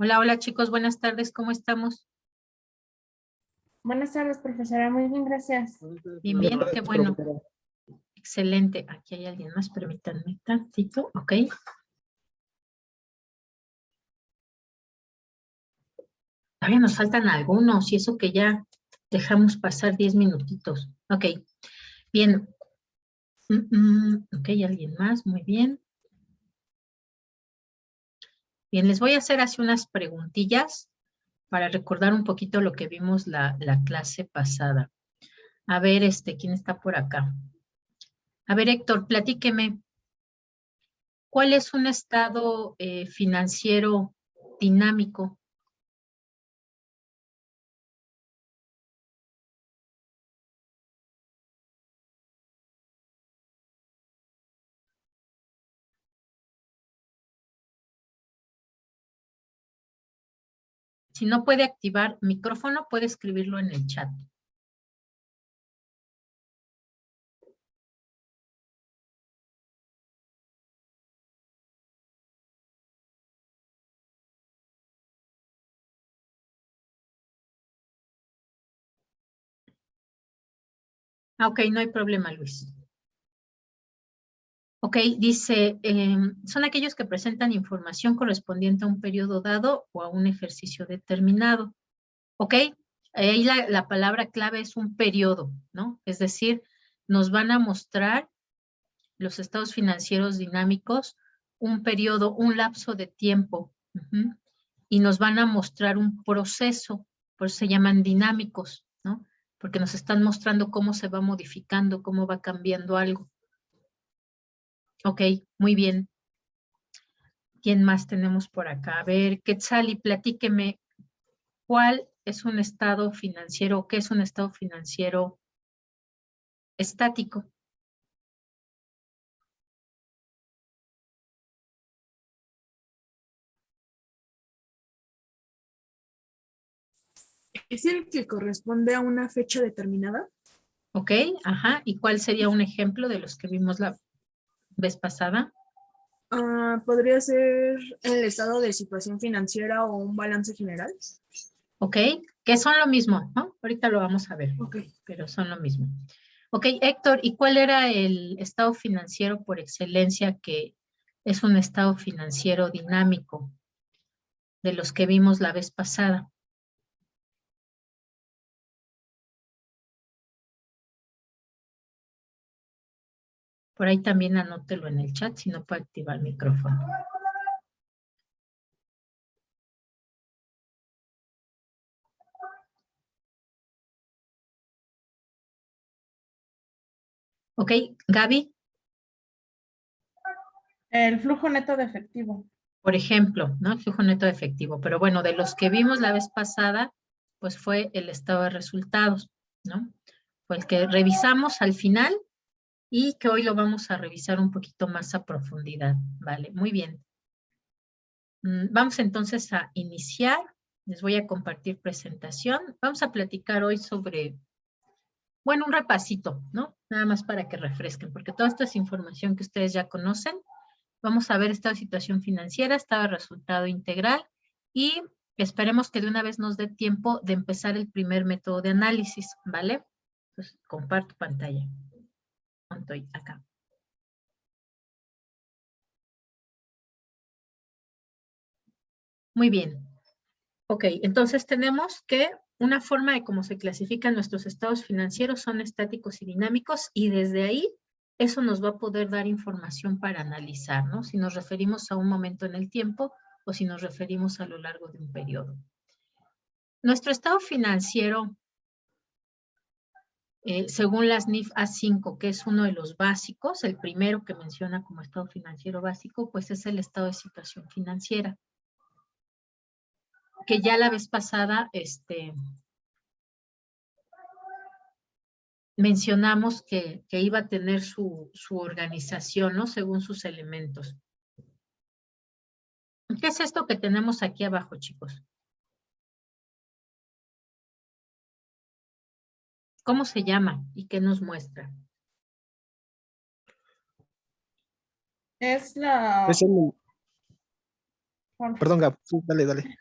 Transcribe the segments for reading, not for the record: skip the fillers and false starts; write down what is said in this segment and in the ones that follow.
Hola, hola chicos, buenas tardes, ¿cómo estamos? Buenas tardes, profesora. Muy bien, gracias. Bien, bien, qué bueno. Excelente. Aquí hay alguien más, permítanme tantito, ok. Todavía nos faltan algunos y eso que ya dejamos pasar 10 minutitos. Ok, bien. Ok, alguien más, muy bien. Bien, les voy a hacer así unas preguntillas para recordar un poquito lo que vimos la clase pasada. A ver, ¿quién está por acá? A ver, Héctor, platíqueme. ¿Cuál es un estado financiero dinámico? Si no puede activar micrófono, puede escribirlo en el chat. Ok, no hay problema, Luis. Ok, dice, son aquellos que presentan información correspondiente a un periodo dado o a un ejercicio determinado. Ok, ahí la palabra clave es un periodo, ¿no? Es decir, nos van a mostrar los estados financieros dinámicos un periodo, un lapso de tiempo. Y nos van a mostrar un proceso, por eso se llaman dinámicos, ¿no? Porque nos están mostrando cómo se va modificando, cómo va cambiando algo. Ok, muy bien. ¿Quién más tenemos por acá? A ver, Quetzali, platíqueme, ¿cuál es un estado financiero? ¿Qué es un estado financiero estático? ¿Es el que corresponde a una fecha determinada? Ok, ajá. ¿Y cuál sería un ejemplo de los que vimos la vez pasada? ¿Podría ser el estado de situación financiera o un balance general? Ok, que son lo mismo, ¿no? Ahorita lo vamos a ver, Ok. pero son lo mismo. Ok, Héctor, ¿y cuál era el estado financiero por excelencia que es un estado financiero dinámico de los que vimos la vez pasada? Por ahí también anótelo en el chat si no puede activar el micrófono. Ok, Gaby, El flujo neto de efectivo. por ejemplo, ¿no? El flujo neto de efectivo. Pero bueno, de los que vimos la vez pasada, pues fue el estado de resultados, ¿no? Fue el que revisamos al final y que hoy lo vamos a revisar un poquito más a profundidad. Vale, muy bien. Vamos entonces a iniciar. Les voy a compartir presentación. Vamos a platicar hoy sobre, bueno, un repasito, ¿no? Nada más para que refresquen, porque toda esta es información que ustedes ya conocen. Vamos a ver esta situación financiera, estado de resultado integral y esperemos que de una vez nos dé tiempo de empezar el primer método de análisis, ¿vale? Entonces, comparto pantalla. Estoy acá. Muy bien. Ok, entonces tenemos que una forma de cómo se clasifican nuestros estados financieros son estáticos y dinámicos y desde ahí eso nos va a poder dar información para analizar, ¿no? Si nos referimos a un momento en el tiempo o si nos referimos a lo largo de un periodo. Nuestro estado financiero, según las NIF A5, que es uno de los básicos, el primero que menciona como estado financiero básico, pues es el estado de situación financiera. Que ya la vez pasada, mencionamos que iba a tener su organización, ¿no? Según sus elementos. ¿Qué es esto que tenemos aquí abajo, chicos? ¿Cómo se llama y qué nos muestra? Es la... Es el... Perdón, Gab, sí, dale, dale.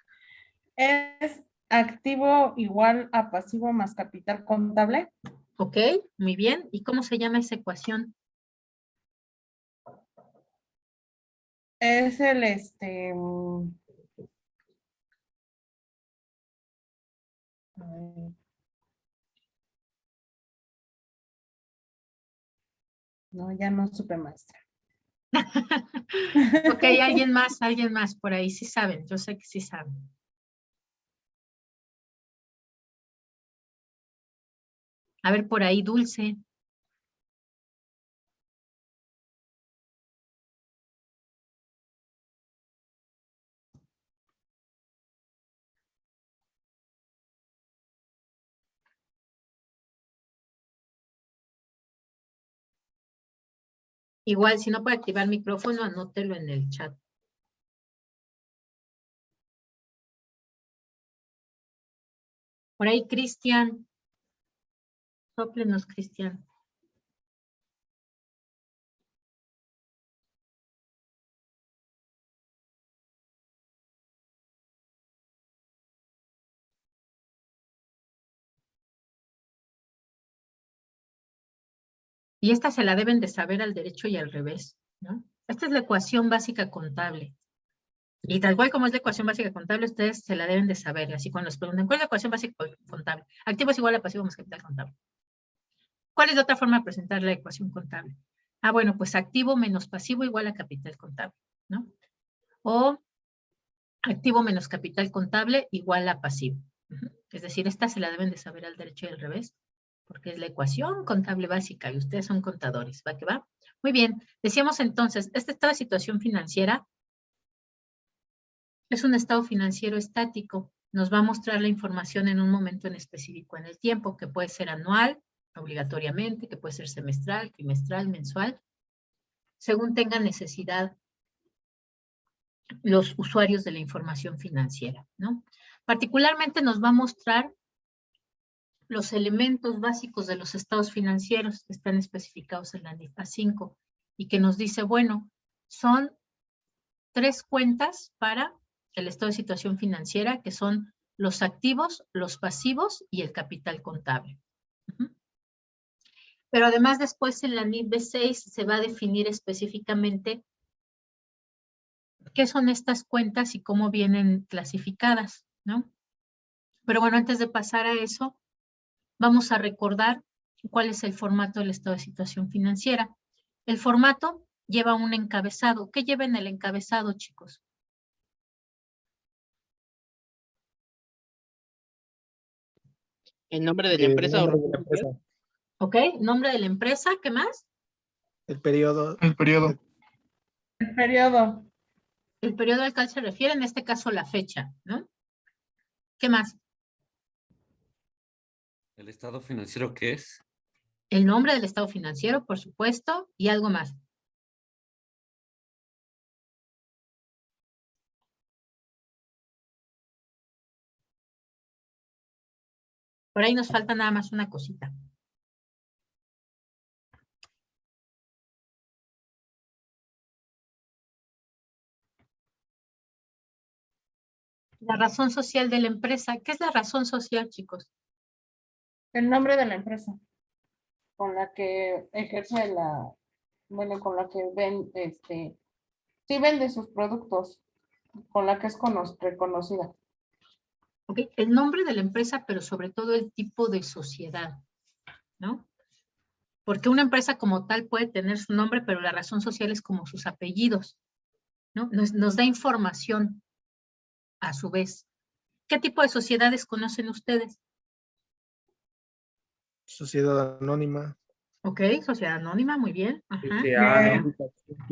Es activo igual a pasivo más capital contable. Ok, muy bien. ¿Y cómo se llama esa ecuación? Es el no, ya no supe, maestra. Ok, alguien más por ahí. Sí saben, yo sé que sí saben. A ver, por ahí, Dulce. Igual, si no puede activar micrófono, anótelo en el chat. Por ahí, Cristian. Sóplenos, Cristian. Y esta se la deben de saber al derecho y al revés, ¿no? Esta es la ecuación básica contable. Y tal cual como es la ecuación básica contable, ustedes se la deben de saber. Así cuando les pregunten, ¿cuál es la ecuación básica contable? Activo es igual a pasivo más capital contable. ¿Cuál es la otra forma de presentar la ecuación contable? Ah, bueno, pues activo menos pasivo igual a capital contable, ¿no? O activo menos capital contable igual a pasivo. Es decir, esta se la deben de saber al derecho y al revés, porque es la ecuación contable básica y ustedes son contadores, ¿va que va? Muy bien, decíamos entonces, este estado de situación financiera es un estado financiero estático. Nos va a mostrar la información en un momento en específico en el tiempo, que puede ser anual, obligatoriamente, que puede ser semestral, trimestral, mensual, según tengan necesidad los usuarios de la información financiera, ¿no? Particularmente nos va a mostrar los elementos básicos de los estados financieros que están especificados en la NIFA 5 y que nos dice, bueno, son 3 cuentas para el estado de situación financiera, que son los activos, los pasivos y el capital contable. Pero además después en la NIF B6 se va a definir específicamente qué son estas cuentas y cómo vienen clasificadas, ¿no? Pero bueno, antes de pasar a eso, vamos a recordar cuál es el formato del estado de situación financiera. El formato lleva un encabezado. ¿Qué lleva en el encabezado, chicos? El nombre de la empresa. Ok, nombre de la empresa, ¿qué más? El periodo. El periodo. El periodo al cual se refiere, en este caso la fecha, ¿no? ¿Qué más? ¿El estado financiero qué es? El nombre del estado financiero, por supuesto, y algo más. Por ahí nos falta nada más una cosita. La razón social de la empresa. ¿Qué es la razón social, chicos? El nombre de la empresa con la que ejerce bueno, con la que sí vende sus productos, con la que es reconocida. Ok, el nombre de la empresa, pero sobre todo el tipo de sociedad, ¿no? Porque una empresa como tal puede tener su nombre, pero la razón social es como sus apellidos, ¿no? Nos da información a su vez. ¿Qué tipo de sociedades conocen ustedes? Sociedad anónima. Ok, sociedad anónima, muy bien. Ajá.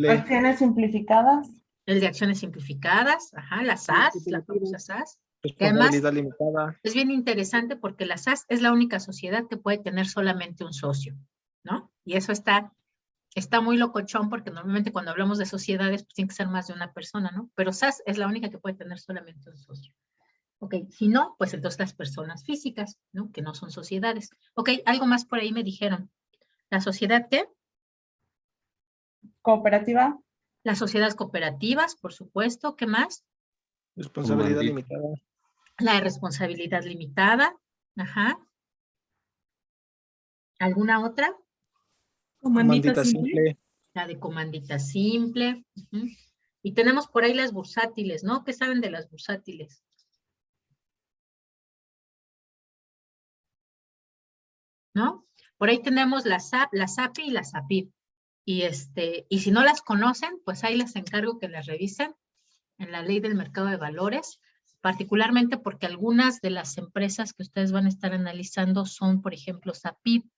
Acciones simplificadas. El de acciones simplificadas, ajá, la SAS, la famosa SAS. Que además Responsabilidad limitada. es bien interesante porque la SAS es la única sociedad que puede tener solamente un socio, ¿no? Y eso está muy locochón porque normalmente cuando hablamos de sociedades pues tiene que ser más de una persona, ¿no? Pero SAS es la única que puede tener solamente un socio. Ok, si no, pues entonces las personas físicas, ¿no? Que no son sociedades. Ok, algo más por ahí me dijeron. ¿La sociedad qué? Cooperativa. Las sociedades cooperativas, por supuesto. ¿Qué más? Responsabilidad limitada. La de responsabilidad limitada. Ajá. ¿Alguna otra? Comandita simple. La de comandita simple. Ujú. Y tenemos por ahí las bursátiles, ¿no? ¿Qué saben de las bursátiles? ¿No? Por ahí tenemos la SAPI y la SAPIP. Y si no las conocen, pues ahí les encargo que las revisen en la Ley del Mercado de Valores, particularmente porque algunas de las empresas que ustedes van a estar analizando son, por ejemplo, SAPIP,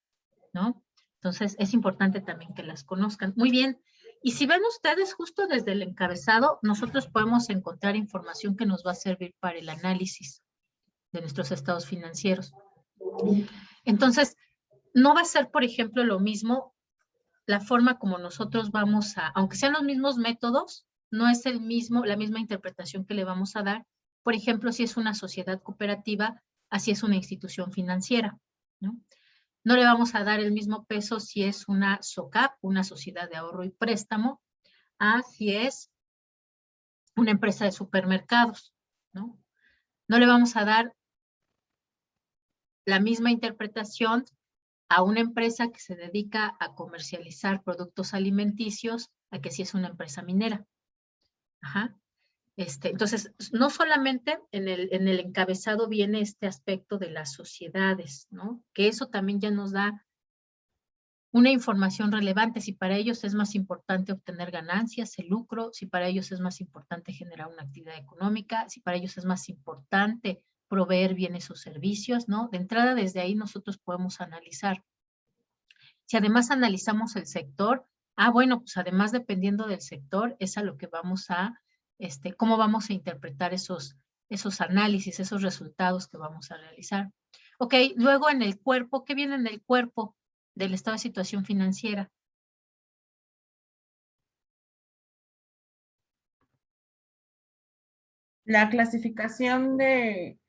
¿no? Entonces, es importante también que las conozcan. Muy bien. Y si ven ustedes, justo desde el encabezado, nosotros podemos encontrar información que nos va a servir para el análisis de nuestros estados financieros. Entonces, no va a ser, por ejemplo, lo mismo la forma como nosotros vamos a, aunque sean los mismos métodos, no es la misma interpretación que le vamos a dar. Por ejemplo, si es una sociedad cooperativa, así es una institución financiera, ¿no? No le vamos a dar el mismo peso si es una SOCAP, una sociedad de ahorro y préstamo, a si es una empresa de supermercados, ¿no? No le vamos a dar la misma interpretación a una empresa que se dedica a comercializar productos alimenticios a que si es una empresa minera. Ajá. Entonces, no solamente en el encabezado viene este aspecto de las sociedades, ¿no? Que eso también ya nos da una información relevante, si para ellos es más importante obtener ganancias, el lucro, si para ellos es más importante generar una actividad económica, si para ellos es más importante proveer bienes o servicios, ¿no? De entrada, desde ahí nosotros podemos analizar. Si además analizamos el sector, bueno, pues además dependiendo del sector, es a lo que vamos a, cómo vamos a interpretar esos análisis, esos resultados que vamos a realizar. Ok, luego en el cuerpo, ¿qué viene en el cuerpo del estado de situación financiera? La clasificación de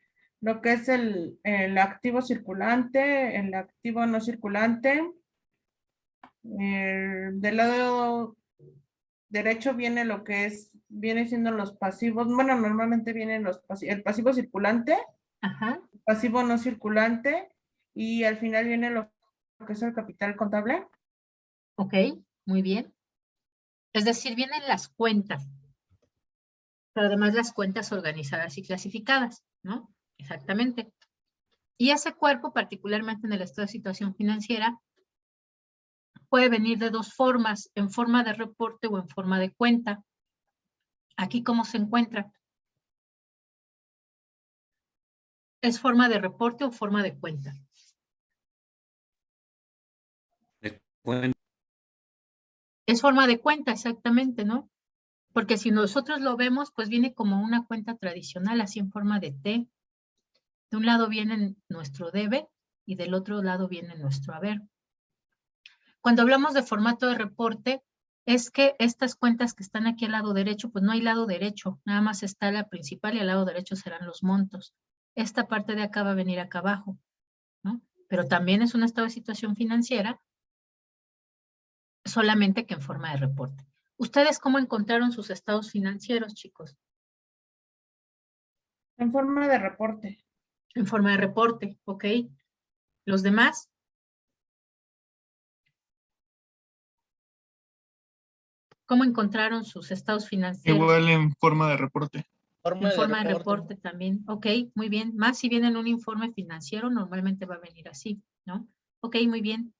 lo que es el activo circulante, el activo no circulante. Del lado derecho viene lo que viene siendo los pasivos. Bueno, normalmente vienen el pasivo circulante, Ajá, el pasivo no circulante, y al final viene lo que es el capital contable. ok, muy bien. Es decir, vienen las cuentas, pero además las cuentas organizadas y clasificadas, ¿no? Exactamente. Y ese cuerpo, particularmente en el estado de situación financiera, puede venir de dos formas, en forma de reporte o en forma de cuenta. Aquí, ¿cómo se encuentra? ¿Es forma de reporte o forma de cuenta? De cuenta. Es forma de cuenta, exactamente, ¿no? Porque si nosotros lo vemos, pues viene como una cuenta tradicional, así en forma de T. De un lado viene nuestro debe y del otro lado viene nuestro haber. Cuando hablamos de formato de reporte, es que estas cuentas que están aquí al lado derecho, pues no hay lado derecho, nada más está la principal y al lado derecho serán los montos. Esta parte de acá va a venir acá abajo, ¿no? Pero también es un estado de situación financiera, solamente que en forma de reporte. ¿Ustedes cómo encontraron sus estados financieros, chicos? En forma de reporte. En forma de reporte, ¿ok? ¿Los demás? ¿Cómo encontraron sus estados financieros? Igual en forma de reporte. En forma de reporte también. Ok, muy bien. Más si viene en un informe financiero, normalmente va a venir así, ¿no? Ok, muy bien.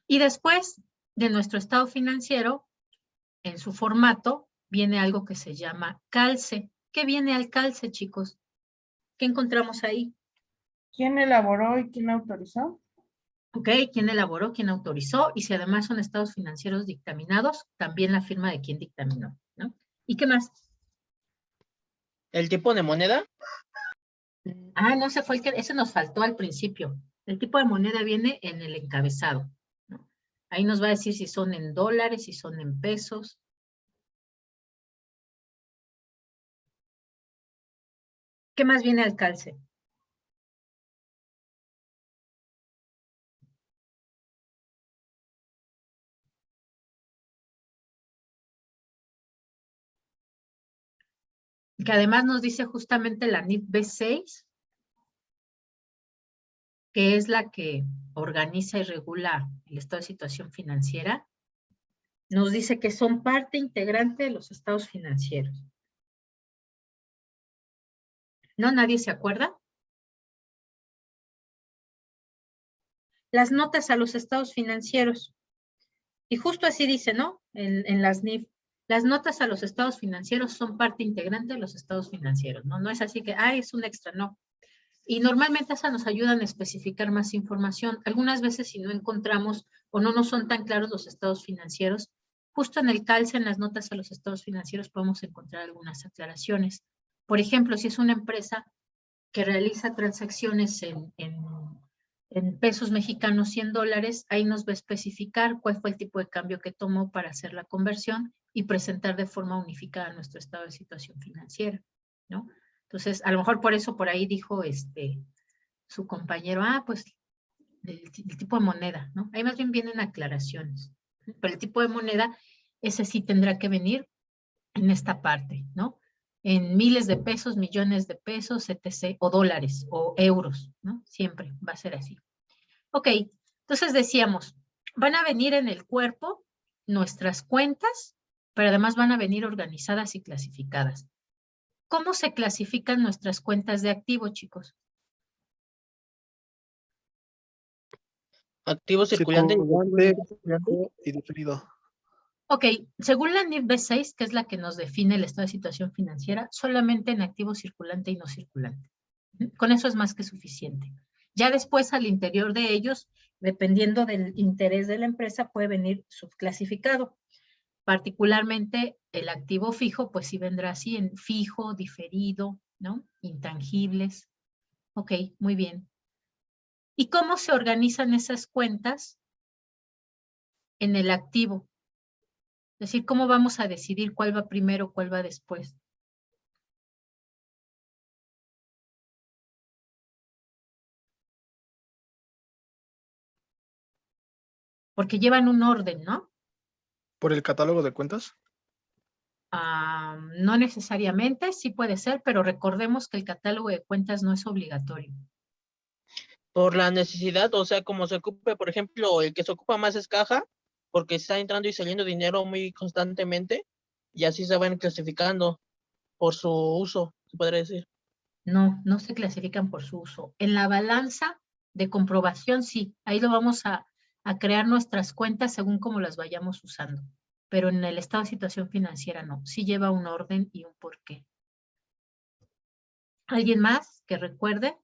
Y después de nuestro estado financiero, en su formato, viene algo que se llama calce. ¿Qué viene al calce, chicos? ¿Qué encontramos ahí? ¿Quién elaboró y quién autorizó? Ok, ¿quién elaboró, quién autorizó? Y si además son estados financieros dictaminados, también la firma de quien dictaminó, ¿no? ¿Y qué más? ¿El tipo de moneda? No, ese fue ese nos faltó al principio. El tipo de moneda viene en el encabezado, ¿no? Ahí nos va a decir si son en dólares, si son en pesos. ¿Qué más viene al calce? que además nos dice justamente la NIF B6, que es la que organiza y regula el estado de situación financiera, nos dice que son parte integrante de los estados financieros. ¿No? ¿Nadie se acuerda? Las notas a los estados financieros. Y justo así dice, ¿no? En las NIF, las notas a los estados financieros son parte integrante de los estados financieros, ¿no? No es así que, es un extra, no. Y normalmente esas nos ayudan a especificar más información. Algunas veces si no encontramos o no nos son tan claros los estados financieros, justo en el calce, en las notas a los estados financieros, podemos encontrar algunas aclaraciones. Por ejemplo, si es una empresa que realiza transacciones en pesos mexicanos, 100 dólares, ahí nos va a especificar cuál fue el tipo de cambio que tomó para hacer la conversión y presentar de forma unificada nuestro estado de situación financiera, ¿no? Entonces, a lo mejor por eso por ahí dijo su compañero, pues el tipo de moneda, ¿no? Ahí más bien vienen aclaraciones, pero el tipo de moneda, ese sí tendrá que venir en esta parte, ¿no? En miles de pesos, millones de pesos, etc., o dólares, o euros, ¿no? Siempre va a ser así. Ok, entonces decíamos, van a venir en el cuerpo nuestras cuentas, pero además van a venir organizadas y clasificadas. ¿Cómo se clasifican nuestras cuentas de activo, chicos? Activo circulante. Circulante, fijo y diferido. Ok, según la NIF B6, que es la que nos define el estado de situación financiera, solamente en activo circulante y no circulante. Con eso es más que suficiente. Ya después al interior de ellos, dependiendo del interés de la empresa, puede venir subclasificado. Particularmente el activo fijo, pues sí vendrá así en fijo, diferido, ¿no? Intangibles. Ok, muy bien. ¿Y cómo se organizan esas cuentas en el activo? Es decir, ¿cómo vamos a decidir cuál va primero, cuál va después? Porque llevan un orden, ¿no? Por el catálogo de cuentas. No necesariamente, sí puede ser, pero recordemos que el catálogo de cuentas no es obligatorio. Por la necesidad, o sea, como se ocupe, por ejemplo, el que se ocupa más es caja, porque está entrando y saliendo dinero muy constantemente, y así se van clasificando por su uso, se podría decir. No, no se clasifican por su uso. En la balanza de comprobación, sí, ahí lo vamos a crear nuestras cuentas según como las vayamos usando. Pero en el estado de situación financiera no, sí lleva un orden y un porqué. ¿Alguien más que recuerde?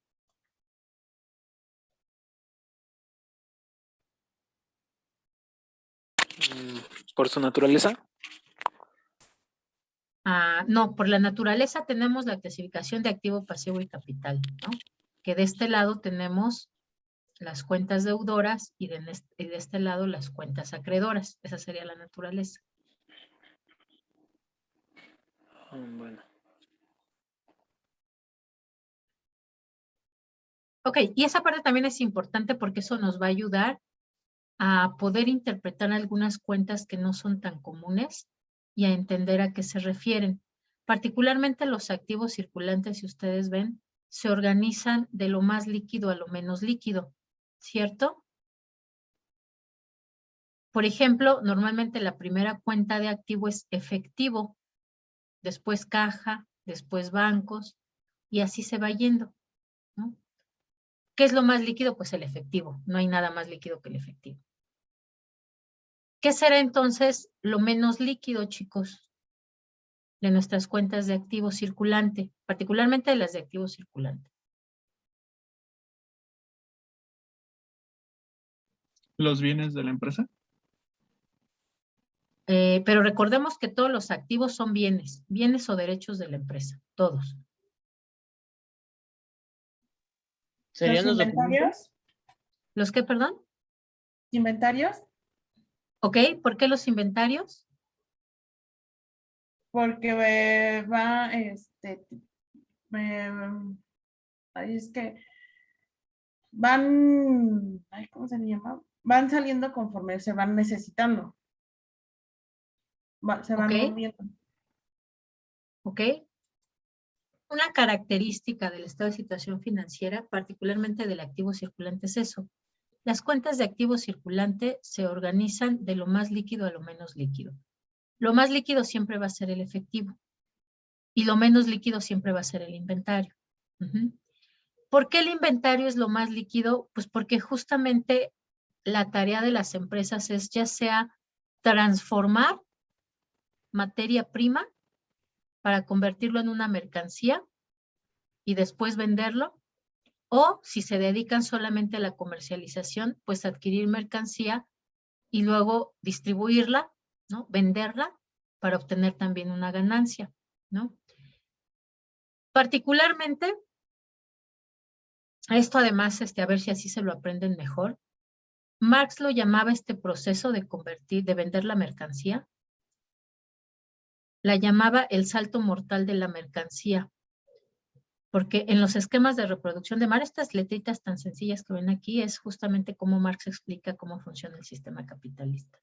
Por su naturaleza. No, por la naturaleza tenemos la clasificación de activo, pasivo y capital, ¿no? Que de este lado tenemos las cuentas deudoras y de este lado las cuentas acreedoras. Esa sería la naturaleza. Bueno. Ok, y esa parte también es importante porque eso nos va a ayudar a poder interpretar algunas cuentas que no son tan comunes y a entender a qué se refieren. Particularmente los activos circulantes, si ustedes ven, se organizan de lo más líquido a lo menos líquido, ¿cierto? Por ejemplo, normalmente la primera cuenta de activo es efectivo, después caja, después bancos, y así se va yendo, ¿no? ¿Qué es lo más líquido? Pues el efectivo. No hay nada más líquido que el efectivo. ¿Qué será entonces lo menos líquido, chicos, de nuestras cuentas de activo circulante, particularmente de las de activo circulante? Los bienes de la empresa. Pero recordemos que todos los activos son bienes o derechos de la empresa, todos. ¿Serían ¿Los los documentos? inventarios? ¿Los qué, perdón? ¿Inventarios? Ok, ¿por qué los inventarios? Porque ahí es que ¿cómo se llama? Van saliendo conforme se van necesitando. Se van Ok. moviendo. ¿Ok? una característica del estado de situación financiera, particularmente del activo circulante, es eso. Las cuentas de activo circulante se organizan de lo más líquido a lo menos líquido. Lo más líquido siempre va a ser el efectivo y lo menos líquido siempre va a ser el inventario. ¿Por qué el inventario es lo más líquido? Pues porque justamente la tarea de las empresas es ya sea transformar materia prima para convertirlo en una mercancía y después venderlo, o si se dedican solamente a la comercialización, pues adquirir mercancía y luego distribuirla, ¿no? Venderla para obtener también una ganancia, ¿no? Particularmente, esto además, a ver si así se lo aprenden mejor, Marx lo llamaba este proceso de vender la mercancía, la llamaba el salto mortal de la mercancía, porque en los esquemas de reproducción de Marx, estas letritas tan sencillas que ven aquí, es justamente cómo Marx explica cómo funciona el sistema capitalista.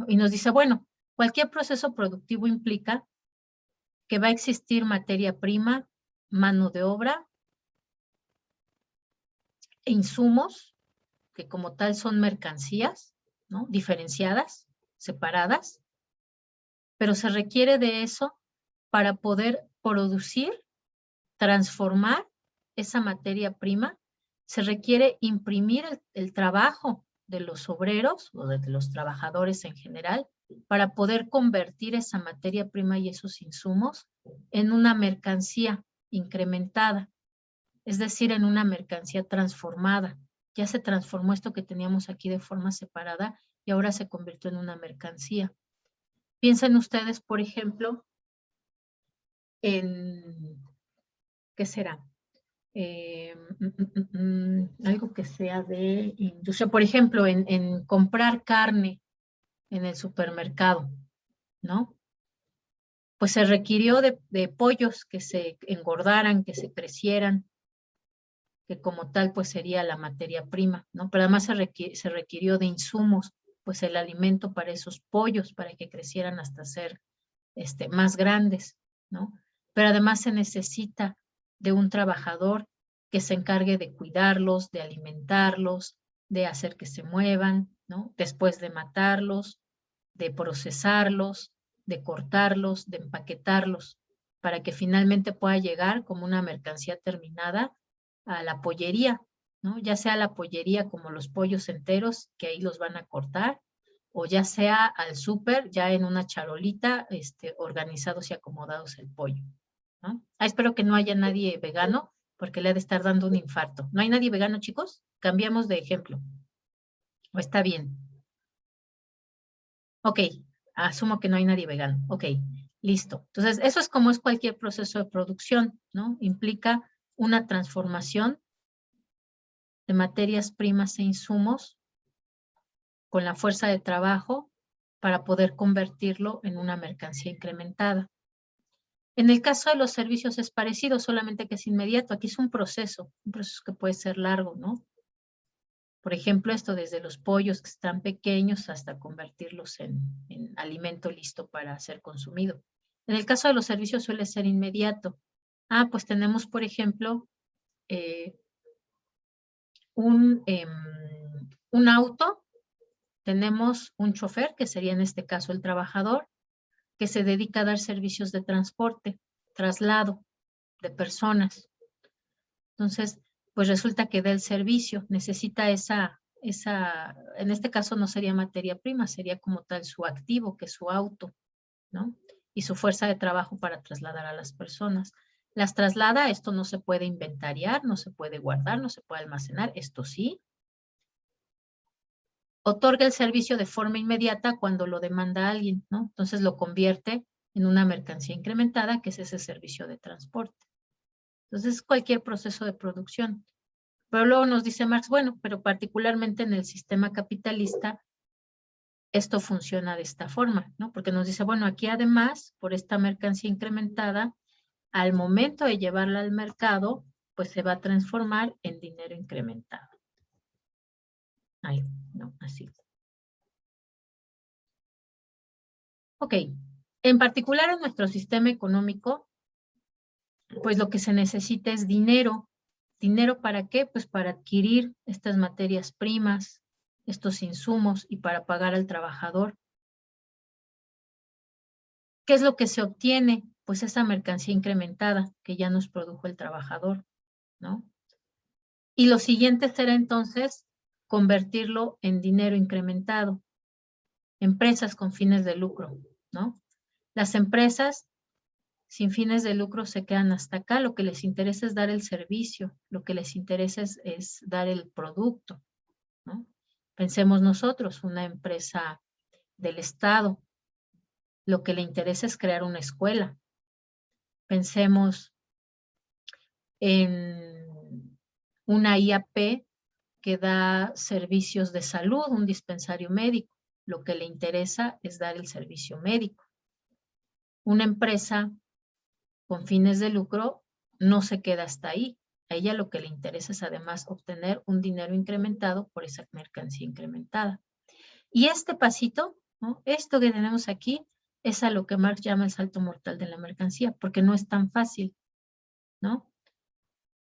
Y nos dice, bueno, cualquier proceso productivo implica que va a existir materia prima, mano de obra e insumos, que como tal son mercancías, ¿no? Diferenciadas, separadas, pero se requiere de eso para poder producir, transformar esa materia prima. Se requiere imprimir el trabajo de los obreros o de los trabajadores en general para poder convertir esa materia prima y esos insumos en una mercancía incrementada, es decir, en una mercancía transformada. Ya se transformó esto que teníamos aquí de forma separada y ahora se convirtió en una mercancía. Piensen ustedes, por ejemplo, en, ¿qué será? Algo que sea de industria, por ejemplo, en comprar carne en el supermercado, ¿no? Pues se requirió de pollos que se engordaran, que se crecieran, que como tal pues sería la materia prima, ¿no? Pero además se requirió de insumos, pues el alimento para esos pollos, para que crecieran hasta ser más grandes, ¿no? Pero además se necesita de un trabajador que se encargue de cuidarlos, de alimentarlos, de hacer que se muevan, ¿no? Después de matarlos, de procesarlos, de cortarlos, de empaquetarlos, para que finalmente pueda llegar como una mercancía terminada a la pollería, ¿no? Ya sea la pollería como los pollos enteros, que ahí los van a cortar, o ya sea al súper, ya en una charolita, organizados y acomodados el pollo, ¿no? Espero que no haya nadie vegano, porque le ha de estar dando un infarto. ¿No hay nadie vegano, chicos? Cambiamos de ejemplo. ¿O está bien? Ok, asumo que no hay nadie vegano. Ok, listo. Entonces, eso es como es cualquier proceso de producción, ¿no? Implica una transformación de materias primas e insumos con la fuerza de trabajo para poder convertirlo en una mercancía incrementada. En el caso de los servicios es parecido, solamente que es inmediato. Aquí es un proceso que puede ser largo, ¿no? Por ejemplo, esto desde los pollos que están pequeños hasta convertirlos en alimento listo para ser consumido. En el caso de los servicios suele ser inmediato. Pues tenemos, por ejemplo, un auto, tenemos un chofer, que sería en este caso el trabajador, que se dedica a dar servicios de transporte, traslado de personas. Entonces, pues resulta que da el servicio, necesita en este caso no sería materia prima, sería como tal su activo, que es su auto, ¿no? Y su fuerza de trabajo para trasladar a las personas. Las traslada, esto no se puede inventariar, no se puede guardar, no se puede almacenar, esto sí. Otorga el servicio de forma inmediata cuando lo demanda alguien, ¿no? Entonces lo convierte en una mercancía incrementada, que es ese servicio de transporte. Entonces, cualquier proceso de producción. Pero luego nos dice Marx, bueno, pero particularmente en el sistema capitalista, esto funciona de esta forma, ¿no? Porque nos dice, bueno, aquí además, por esta mercancía incrementada, al momento de llevarla al mercado, pues se va a transformar en dinero incrementado. Ay, no, así. Ok, en particular en nuestro sistema económico, pues lo que se necesita es dinero. ¿Dinero para qué? Pues para adquirir estas materias primas, estos insumos y para pagar al trabajador. ¿Qué es lo que se obtiene? Pues esa mercancía incrementada que ya nos produjo el trabajador, ¿no? Y lo siguiente será entonces convertirlo en dinero incrementado. Empresas con fines de lucro, ¿no? Las empresas sin fines de lucro se quedan hasta acá. Lo que les interesa es dar el servicio, lo que les interesa es dar el producto, ¿no? Pensemos nosotros, una empresa del Estado, lo que le interesa es crear una escuela. Pensemos en una IAP que da servicios de salud, un dispensario médico. Lo que le interesa es dar el servicio médico. Una empresa con fines de lucro no se queda hasta ahí. A ella lo que le interesa es además obtener un dinero incrementado por esa mercancía incrementada. Y este pasito, ¿no? Esto que tenemos aquí, es a lo que Marx llama el salto mortal de la mercancía, porque no es tan fácil, ¿no?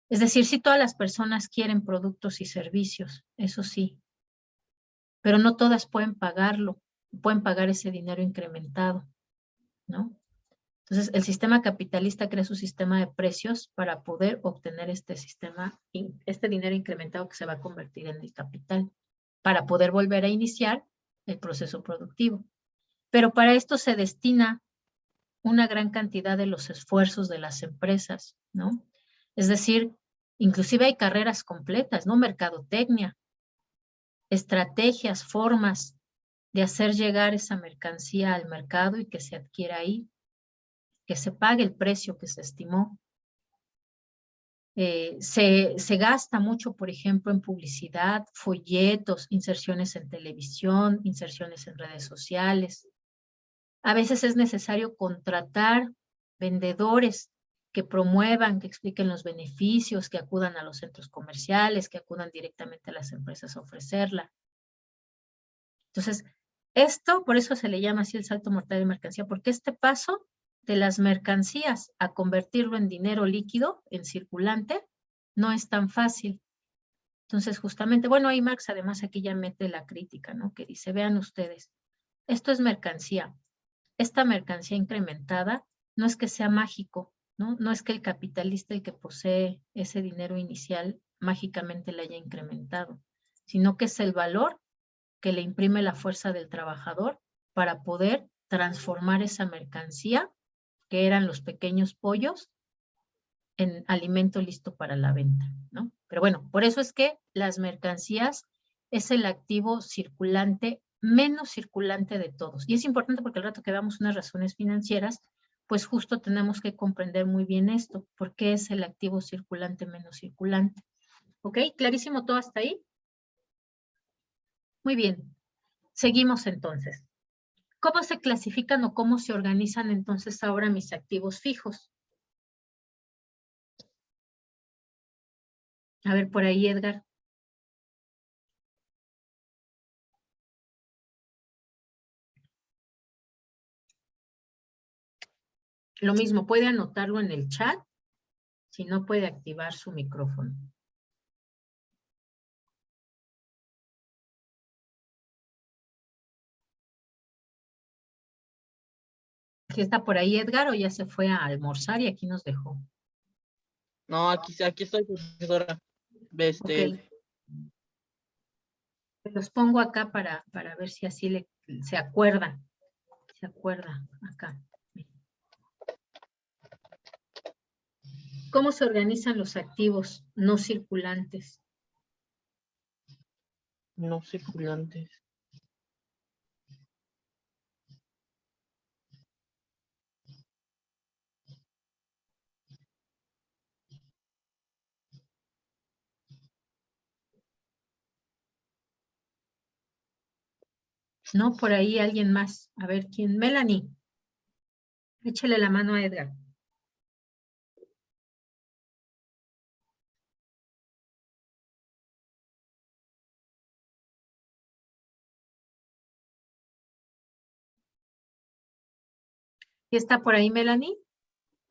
Es decir, sí todas las personas quieren productos y servicios, eso sí, pero no todas pueden pagarlo, pueden pagar ese dinero incrementado, ¿no? Entonces, el sistema capitalista crea su sistema de precios para poder obtener este dinero incrementado que se va a convertir en el capital, para poder volver a iniciar el proceso productivo. Pero para esto se destina una gran cantidad de los esfuerzos de las empresas, ¿no? Es decir, inclusive hay carreras completas, ¿no? Mercadotecnia, estrategias, formas de hacer llegar esa mercancía al mercado y que se adquiera ahí, que se pague el precio que se estimó. Se gasta mucho, por ejemplo, en publicidad, folletos, inserciones en televisión, inserciones en redes sociales. A veces es necesario contratar vendedores que promuevan, que expliquen los beneficios, que acudan a los centros comerciales, que acudan directamente a las empresas a ofrecerla. Entonces, esto, por eso se le llama así el salto mortal de mercancía, porque este paso de las mercancías a convertirlo en dinero líquido, en circulante, no es tan fácil. Entonces, justamente, bueno, ahí Marx además aquí ya mete la crítica, ¿no? Que dice, vean ustedes, esto es mercancía. Esta mercancía incrementada no es que sea mágico, ¿no? No es que el capitalista, el que posee ese dinero inicial, mágicamente le haya incrementado, sino que es el valor que le imprime la fuerza del trabajador para poder transformar esa mercancía, que eran los pequeños pollos, en alimento listo para la venta, ¿no? Pero bueno, por eso es que las mercancías es el activo circulante menos circulante de todos. Y es importante porque al rato que veamos unas razones financieras, pues justo tenemos que comprender muy bien esto, por qué es el activo circulante menos circulante. ¿Ok? ¿Clarísimo todo hasta ahí? Muy bien. Seguimos entonces. ¿Cómo se clasifican o cómo se organizan entonces ahora mis activos fijos? A ver, por ahí, Edgar. Lo mismo, puede anotarlo en el chat, si no puede activar su micrófono. ¿Sí está por ahí Edgar o ya se fue a almorzar y aquí nos dejó? No, aquí estoy, profesora. Ok. Los pongo acá para ver si así se acuerda. Se acuerda acá. ¿Cómo se organizan los activos no circulantes? No circulantes. No, por ahí alguien más. A ver, ¿quién? Melanie. Échale la mano a Edgar. ¿Y está por ahí Melanie?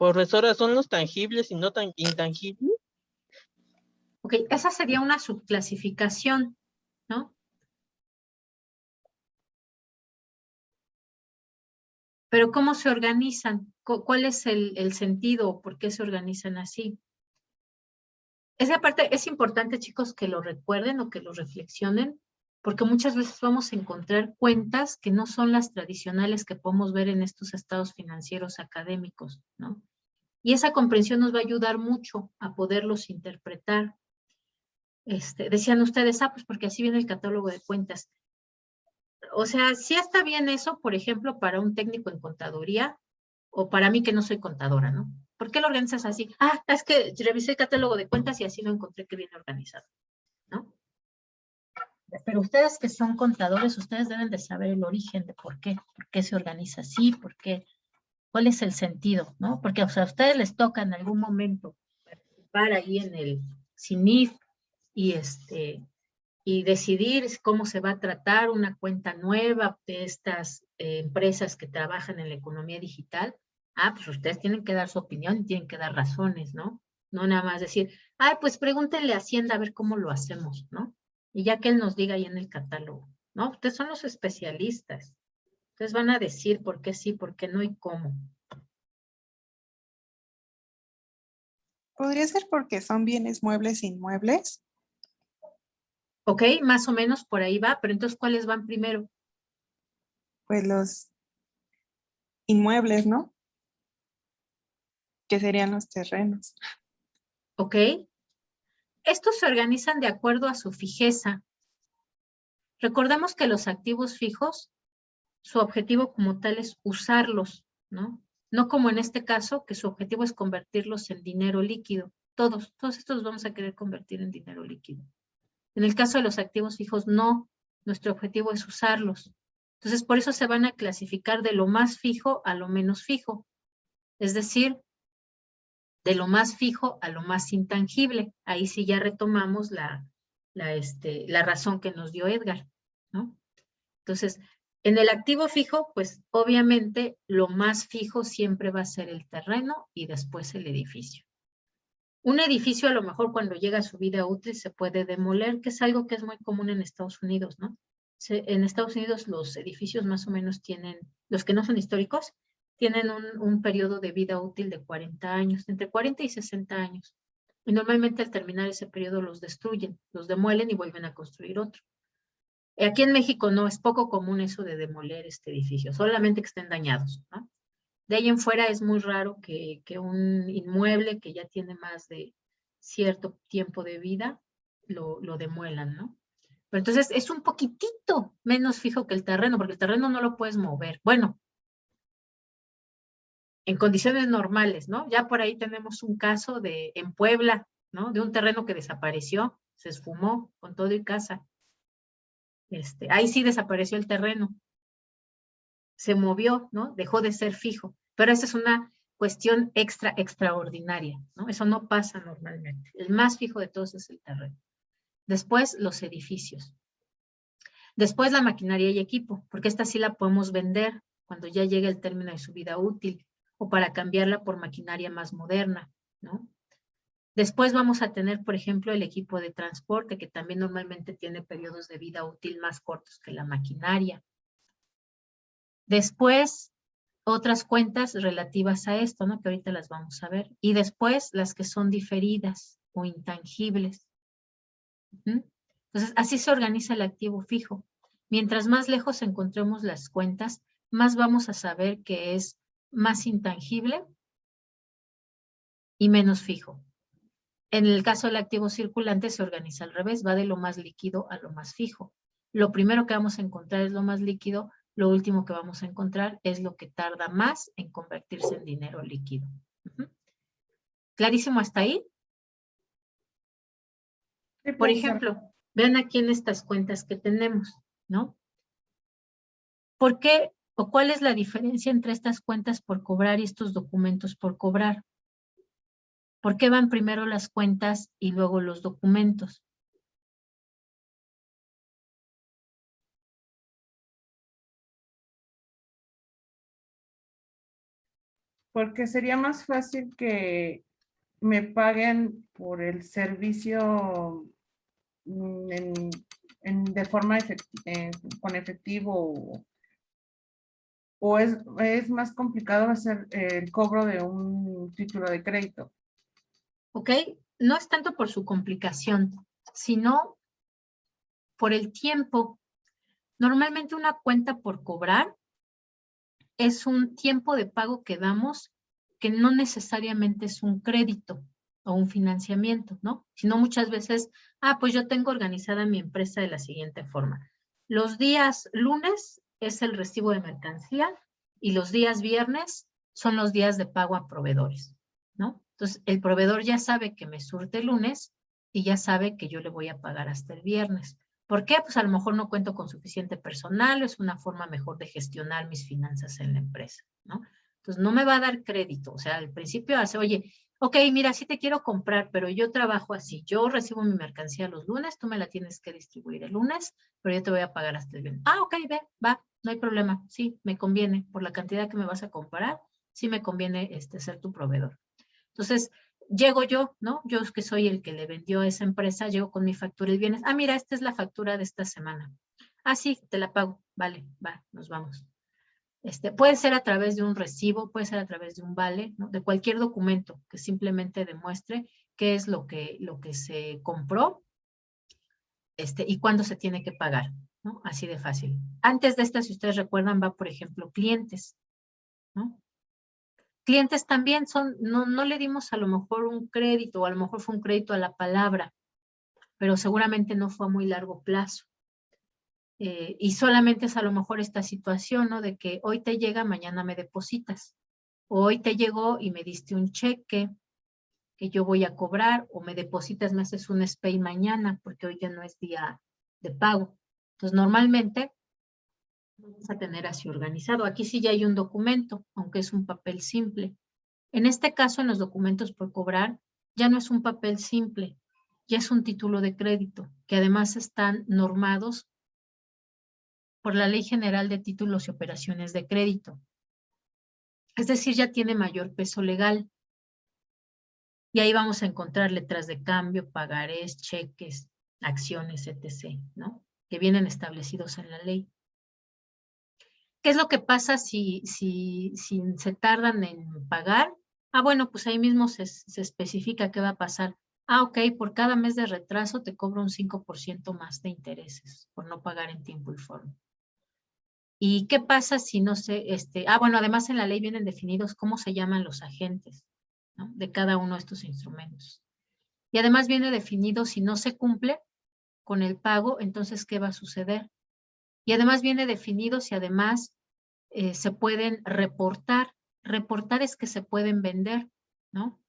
Profesora, ¿son los tangibles y no tan intangibles? Ok, esa sería una subclasificación, ¿no? Pero ¿cómo se organizan? ¿Cuál es el sentido o por qué se organizan así? Esa parte es importante, chicos, que lo recuerden o que lo reflexionen, porque muchas veces vamos a encontrar cuentas que no son las tradicionales que podemos ver en estos estados financieros académicos, ¿no? Y esa comprensión nos va a ayudar mucho a poderlos interpretar. Decían ustedes, pues porque así viene el catálogo de cuentas. O sea, sí está bien eso, por ejemplo, para un técnico en contaduría o para mí que no soy contadora, ¿no? ¿Por qué lo organizas así? Es que revisé el catálogo de cuentas y así lo encontré que viene organizado, ¿no? Pero ustedes que son contadores, ustedes deben de saber el origen de por qué se organiza así, cuál es el sentido, ¿no? Porque o sea, a ustedes les toca en algún momento participar ahí en el CINIF y y decidir cómo se va a tratar una cuenta nueva de estas empresas que trabajan en la economía digital. Pues ustedes tienen que dar su opinión y tienen que dar razones, ¿no? No nada más decir, pues pregúntenle a Hacienda a ver cómo lo hacemos, ¿no? Y ya que él nos diga ahí en el catálogo, ¿no? Ustedes son los especialistas. Ustedes van a decir por qué sí, por qué no y cómo. ¿Podría ser porque son bienes muebles e inmuebles? ¿Ok? Más o menos por ahí va, pero entonces, ¿cuáles van primero? Pues los inmuebles, ¿no? Que serían los terrenos. ¿Ok? Estos se organizan de acuerdo a su fijeza. Recordemos que los activos fijos, su objetivo como tal es usarlos, ¿no? No como en este caso, que su objetivo es convertirlos en dinero líquido. Todos estos los vamos a querer convertir en dinero líquido. En el caso de los activos fijos, no. Nuestro objetivo es usarlos. Entonces, por eso se van a clasificar de lo más fijo a lo menos fijo. Es decir, de lo más fijo a lo más intangible. Ahí sí ya retomamos la razón que nos dio Edgar, ¿no? Entonces, en el activo fijo, pues obviamente lo más fijo siempre va a ser el terreno y después el edificio. Un edificio a lo mejor cuando llega a su vida útil se puede demoler, que es algo que es muy común en Estados Unidos, ¿no? En Estados Unidos los edificios más o menos tienen, los que no son históricos, tienen un periodo de vida útil de 40 años, entre 40 y 60 años. Y normalmente al terminar ese periodo los destruyen, los demuelen y vuelven a construir otro. Aquí en México no, es poco común eso de demoler este edificio, solamente que estén dañados, ¿no? De ahí en fuera es muy raro que un inmueble que ya tiene más de cierto tiempo de vida lo demuelan, ¿no? Pero entonces es un poquitito menos fijo que el terreno, porque el terreno no lo puedes mover. Bueno, en condiciones normales, ¿no? Ya por ahí tenemos un caso en Puebla, ¿no? De un terreno que desapareció, se esfumó con todo y casa. Ahí sí desapareció el terreno. Se movió, ¿no? Dejó de ser fijo. Pero esa es una cuestión extraordinaria, ¿no? Eso no pasa normalmente. El más fijo de todos es el terreno. Después, los edificios. Después, la maquinaria y equipo, porque esta sí la podemos vender cuando ya llegue el término de su vida útil o para cambiarla por maquinaria más moderna, ¿no? Después vamos a tener, por ejemplo, el equipo de transporte, que también normalmente tiene periodos de vida útil más cortos que la maquinaria. Después, otras cuentas relativas a esto, ¿no? Que ahorita las vamos a ver. Y después, las que son diferidas o intangibles. Entonces, así se organiza el activo fijo. Mientras más lejos encontremos las cuentas, más vamos a saber que es más intangible y menos fijo. En el caso del activo circulante se organiza al revés, va de lo más líquido a lo más fijo. Lo primero que vamos a encontrar es lo más líquido, lo último que vamos a encontrar es lo que tarda más en convertirse en dinero líquido. ¿Clarísimo hasta ahí? Sí, Por profesora. ejemplo, vean aquí en estas cuentas que tenemos, ¿no? ¿Por qué o cuál es la diferencia entre estas cuentas por cobrar y estos documentos por cobrar? ¿Por qué van primero las cuentas y luego los documentos? Porque sería más fácil que me paguen por el servicio de forma con efectivo, o es más complicado hacer el cobro de un título de crédito. ¿Ok? No es tanto por su complicación, sino por el tiempo. Normalmente una cuenta por cobrar es un tiempo de pago que damos que no necesariamente es un crédito o un financiamiento, ¿no? Sino muchas veces, pues yo tengo organizada mi empresa de la siguiente forma. Los días lunes es el recibo de mercancía y los días viernes son los días de pago a proveedores, ¿no? Entonces, el proveedor ya sabe que me surte el lunes y ya sabe que yo le voy a pagar hasta el viernes. ¿Por qué? Pues a lo mejor no cuento con suficiente personal, o es una forma mejor de gestionar mis finanzas en la empresa, ¿no? Entonces no me va a dar crédito, o sea, al principio hace, oye, ok, mira, sí te quiero comprar, pero yo trabajo así, yo recibo mi mercancía los lunes, tú me la tienes que distribuir el lunes, pero yo te voy a pagar hasta el viernes. Ok, ve, va, no hay problema, sí, me conviene, por la cantidad que me vas a comprar, sí me conviene ser tu proveedor. Entonces, llego yo, ¿no? Yo es que soy el que le vendió a esa empresa, llego con mi factura y vienes, mira, esta es la factura de esta semana. Sí, te la pago, vale, va, nos vamos. Puede ser a través de un recibo, puede ser a través de un vale, ¿no? De cualquier documento que simplemente demuestre qué es lo que se compró y cuándo se tiene que pagar, ¿no? Así de fácil. Antes de esta, si ustedes recuerdan, va, por ejemplo, clientes, ¿no? Clientes también son, no le dimos a lo mejor un crédito, o a lo mejor fue un crédito a la palabra, pero seguramente no fue a muy largo plazo. Y solamente es a lo mejor esta situación, ¿no? De que hoy te llega, mañana me depositas. O hoy te llegó y me diste un cheque que yo voy a cobrar, o me depositas, me haces un SPAY mañana, porque hoy ya no es día de pago. Entonces, normalmente vamos a tener así organizado. Aquí sí ya hay un documento, aunque es un papel simple. En este caso, en los documentos por cobrar, ya no es un papel simple, ya es un título de crédito, que además están normados por la Ley General de Títulos y Operaciones de Crédito. Es decir, ya tiene mayor peso legal. Y ahí vamos a encontrar letras de cambio, pagarés, cheques, acciones, etc., ¿no? Que vienen establecidos en la ley. ¿Qué es lo que pasa si se tardan en pagar? Bueno, pues ahí mismo se especifica qué va a pasar. Ok, por cada mes de retraso te cobro un 5% más de intereses por no pagar en tiempo y forma. ¿Y qué pasa si no se, bueno, además en la ley vienen definidos cómo se llaman los agentes, ¿no? De cada uno de estos instrumentos. Y además viene definido si no se cumple con el pago, entonces ¿qué va a suceder? Y además viene definido si además se pueden reportar. Reportar es que se pueden vender, ¿no?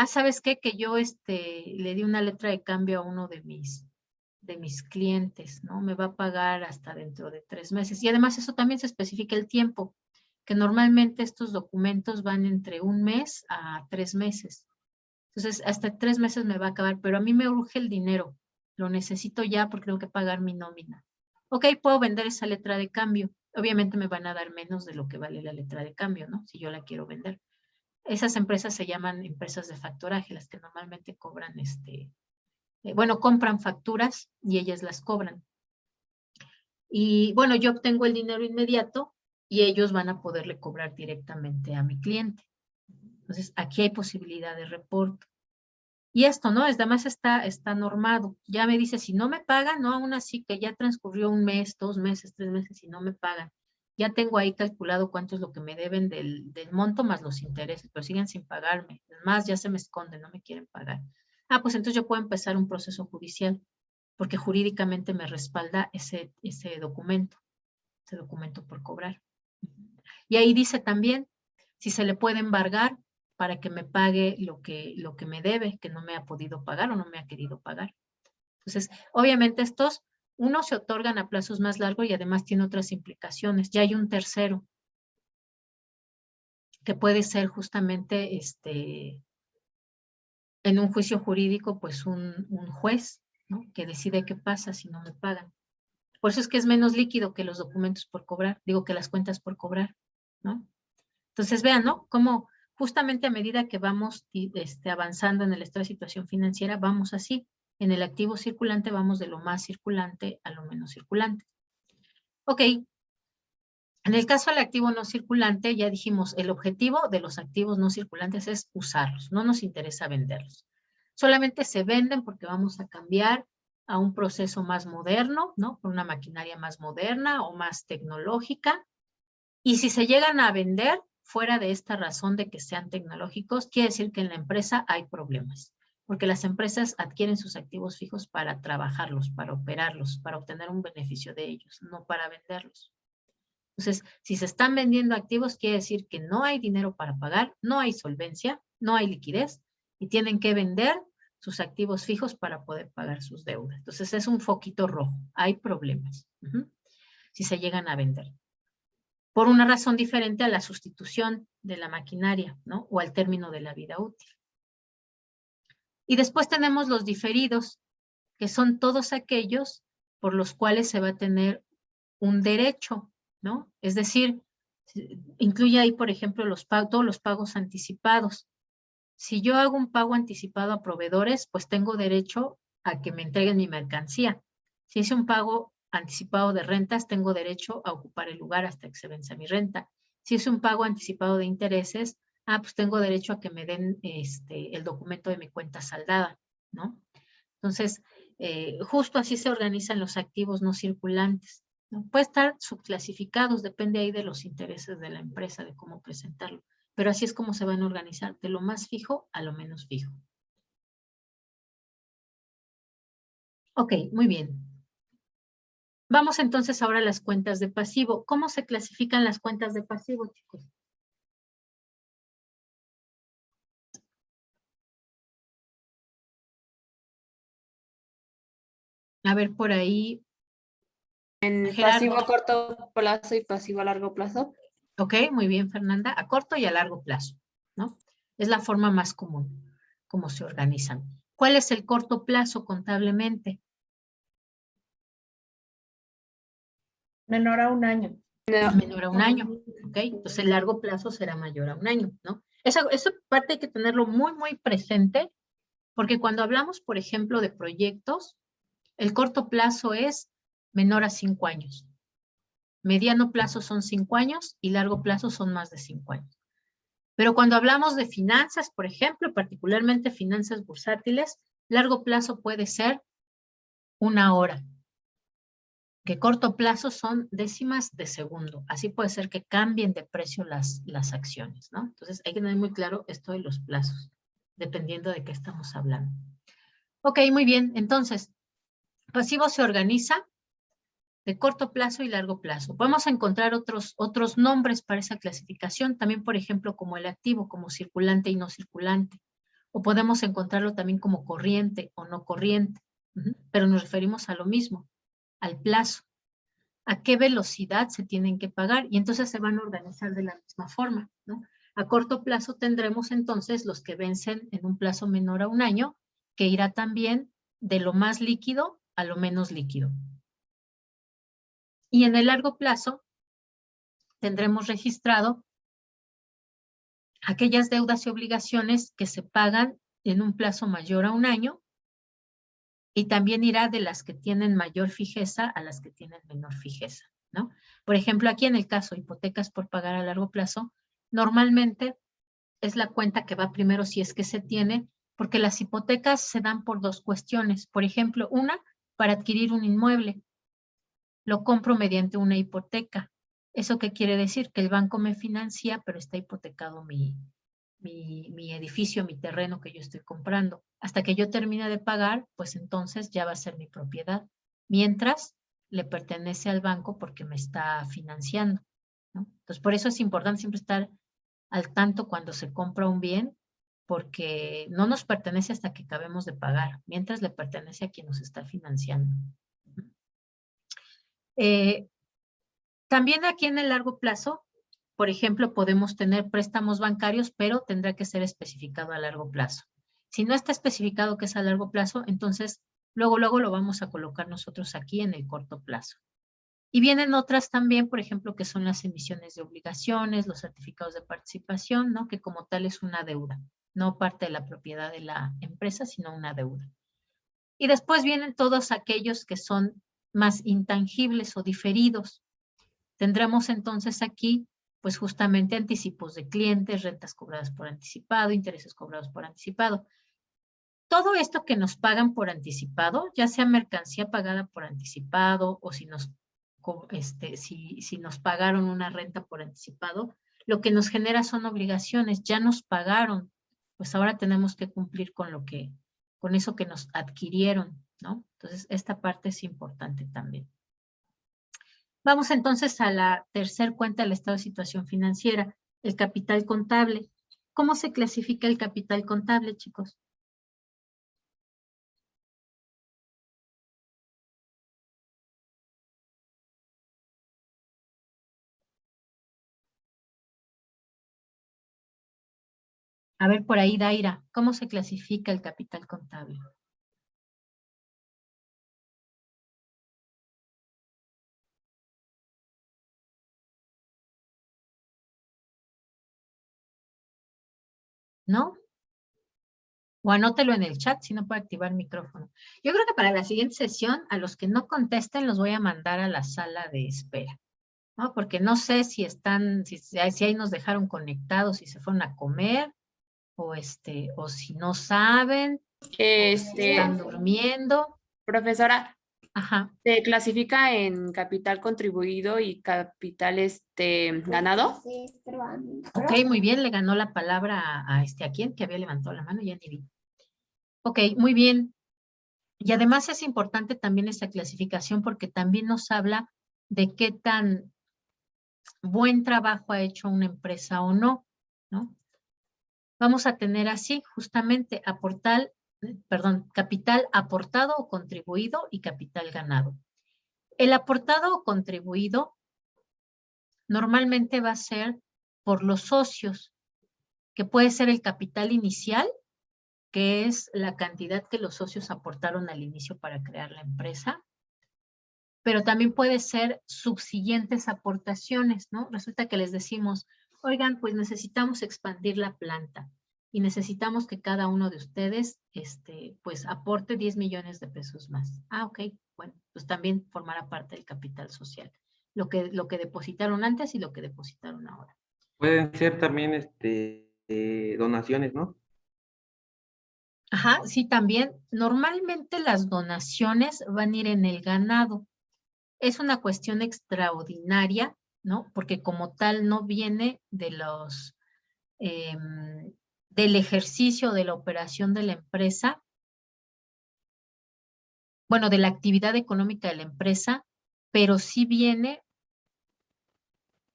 ¿Sabes qué? Que yo le di una letra de cambio a uno de mis clientes, ¿no? Me va a pagar hasta dentro de 3 meses. Y además eso también se especifica el tiempo, que normalmente estos documentos van entre 1 mes a 3 meses. Entonces, hasta 3 meses me va a acabar, pero a mí me urge el dinero. Lo necesito ya porque tengo que pagar mi nómina. Ok, puedo vender esa letra de cambio. Obviamente me van a dar menos de lo que vale la letra de cambio, ¿no? Si yo la quiero vender. Esas empresas se llaman empresas de factoraje, las que normalmente cobran bueno, compran facturas y ellas las cobran. Y bueno, yo obtengo el dinero inmediato y ellos van a poderle cobrar directamente a mi cliente. Entonces, aquí hay posibilidad de reporte. Y esto, ¿no? Además está normado. Ya me dice, si no me pagan, no, aún así que ya transcurrió 1 mes, 2 meses, 3 meses y no me pagan. Ya tengo ahí calculado cuánto es lo que me deben del monto más los intereses, pero siguen sin pagarme. Además, ya se me esconden, no me quieren pagar. Pues entonces yo puedo empezar un proceso judicial, porque jurídicamente me respalda ese documento por cobrar. Y ahí dice también si se le puede embargar para que me pague lo que me debe, que no me ha podido pagar o no me ha querido pagar. Entonces, obviamente estos, unos se otorgan a plazos más largos y además tiene otras implicaciones. Ya hay un tercero, que puede ser justamente en un juicio jurídico, pues un juez, ¿no? Que decide qué pasa si no me pagan. Por eso es que es menos líquido que los documentos por cobrar, digo que las cuentas por cobrar, ¿no? Entonces vean, ¿no? Cómo justamente a medida que vamos avanzando en el estado de situación financiera, vamos así. En el activo circulante vamos de lo más circulante a lo menos circulante. Ok. En el caso del activo no circulante, ya dijimos, el objetivo de los activos no circulantes es usarlos, no nos interesa venderlos. Solamente se venden porque vamos a cambiar a un proceso más moderno, ¿no? Por una maquinaria más moderna o más tecnológica. Y si se llegan a vender fuera de esta razón de que sean tecnológicos, quiere decir que en la empresa hay problemas. Porque las empresas adquieren sus activos fijos para trabajarlos, para operarlos, para obtener un beneficio de ellos, no para venderlos. Entonces, si se están vendiendo activos, quiere decir que no hay dinero para pagar, no hay solvencia, no hay liquidez y tienen que vender sus activos fijos para poder pagar sus deudas. Entonces, es un foquito rojo. Hay problemas si se llegan a vender. Por una razón diferente a la sustitución de la maquinaria, ¿no? O al término de la vida útil. Y después tenemos los diferidos, que son todos aquellos por los cuales se va a tener un derecho, ¿no? Es decir, incluye ahí, por ejemplo, todos los pagos anticipados. Si yo hago un pago anticipado a proveedores, pues tengo derecho a que me entreguen mi mercancía. Si hice un pago anticipado de rentas, tengo derecho a ocupar el lugar hasta que se venza mi renta. Si hice un pago anticipado de intereses, pues tengo derecho a que me den el documento de mi cuenta saldada, ¿no? Entonces, justo así se organizan los activos no circulantes, ¿no? Puede estar subclasificados, depende ahí de los intereses de la empresa, de cómo presentarlo. Pero así es como se van a organizar, de lo más fijo a lo menos fijo. Ok, muy bien. Vamos entonces ahora a las cuentas de pasivo. ¿Cómo se clasifican las cuentas de pasivo, chicos? A ver, por ahí. En Gerardo. pasivo a corto plazo y pasivo a largo plazo. Ok, muy bien, Fernanda. A corto y a largo plazo, ¿no? Es la forma más común, como se organizan. ¿Cuál es el corto plazo contablemente? Menor a un año. Menor a un año, ¿ok? Entonces el largo plazo será mayor a un año, ¿no? Esa parte hay que tenerlo muy, muy presente, porque cuando hablamos, por ejemplo, de proyectos, el corto plazo es menor a 5 años. Mediano plazo son 5 años y largo plazo son más de 5 años. Pero cuando hablamos de finanzas, por ejemplo, particularmente finanzas bursátiles, largo plazo puede ser 1 hora. Que corto plazo son décimas de segundo. Así puede ser que cambien de precio las acciones, ¿no? Entonces hay que tener muy claro esto de los plazos, dependiendo de qué estamos hablando. Ok, muy bien. Entonces, pasivo se organiza de corto plazo y largo plazo. Podemos encontrar otros nombres para esa clasificación, también, por ejemplo, como el activo, como circulante y no circulante. O podemos encontrarlo también como corriente o no corriente. Pero nos referimos a lo mismo, al plazo. A qué velocidad se tienen que pagar y entonces se van a organizar de la misma forma, ¿no? A corto plazo tendremos entonces los que vencen en un plazo menor a un año, que irá también de lo más líquido a lo menos líquido. Y en el largo plazo tendremos registrado aquellas deudas y obligaciones que se pagan en un plazo mayor a un año y también irá de las que tienen mayor fijeza a las que tienen menor fijeza, ¿no? Por ejemplo, aquí en el caso hipotecas por pagar a largo plazo, normalmente es la cuenta que va primero si es que se tiene, porque las hipotecas se dan por 2 cuestiones. Por ejemplo, una, para adquirir un inmueble. Lo compro mediante una hipoteca. ¿Eso qué quiere decir? Que el banco me financia, pero está hipotecado mi edificio, mi terreno que yo estoy comprando. Hasta que yo termine de pagar, pues entonces ya va a ser mi propiedad. Mientras, le pertenece al banco porque me está financiando, ¿no? Entonces, por eso es importante siempre estar al tanto cuando se compra un bien, porque no nos pertenece hasta que acabemos de pagar, mientras le pertenece a quien nos está financiando. También aquí en el largo plazo, por ejemplo, podemos tener préstamos bancarios, pero tendrá que ser especificado a largo plazo. Si no está especificado que es a largo plazo, entonces luego lo vamos a colocar nosotros aquí en el corto plazo. Y vienen otras también, por ejemplo, que son las emisiones de obligaciones, los certificados de participación, ¿no? Que como tal es una deuda, no parte de la propiedad de la empresa, sino una deuda. Y después vienen todos aquellos que son más intangibles o diferidos. Tendremos entonces aquí, pues justamente anticipos de clientes, rentas cobradas por anticipado, intereses cobrados por anticipado. Todo esto que nos pagan por anticipado, ya sea mercancía pagada por anticipado o si nos pagaron una renta por anticipado, lo que nos genera son obligaciones, ya nos pagaron, pues ahora tenemos que cumplir con eso que nos adquirieron, ¿no? Entonces, esta parte es importante también. Vamos entonces a la tercer cuenta del estado de situación financiera, el capital contable. ¿Cómo se clasifica el capital contable, chicos? A ver, por ahí, Daira, ¿cómo se clasifica el capital contable? ¿No? O anótelo en el chat si no puede activar el micrófono. Yo creo que para la siguiente sesión, a los que no contesten, los voy a mandar a la sala de espera, ¿no? Porque no sé si están, si ahí nos dejaron conectados, si se fueron a comer, o si no saben, o si están durmiendo. Profesora, Ajá. ¿se clasifica en capital contribuido y capital ganado? Ok, muy bien, le ganó la palabra a quién, que había levantado la mano, ya ni vi. Ok, muy bien. Y además es importante también esta clasificación porque también nos habla de qué tan buen trabajo ha hecho una empresa o no, ¿no? Vamos a tener así justamente capital aportado o contribuido y capital ganado. El aportado o contribuido normalmente va a ser por los socios, que puede ser el capital inicial, que es la cantidad que los socios aportaron al inicio para crear la empresa, pero también puede ser subsiguientes aportaciones, ¿no? Resulta que les decimos, oigan, pues necesitamos expandir la planta y necesitamos que cada uno de ustedes, pues aporte 10 millones de pesos más. Ah, ok, bueno, pues también formará parte del capital social. Lo que depositaron antes y lo que depositaron ahora. Pueden ser también donaciones, ¿no? Ajá, sí, también. Normalmente las donaciones van a ir en el ganado. Es una cuestión extraordinaria, ¿no? Porque como tal no viene de del ejercicio de la operación de la empresa, bueno, de la actividad económica de la empresa, pero sí viene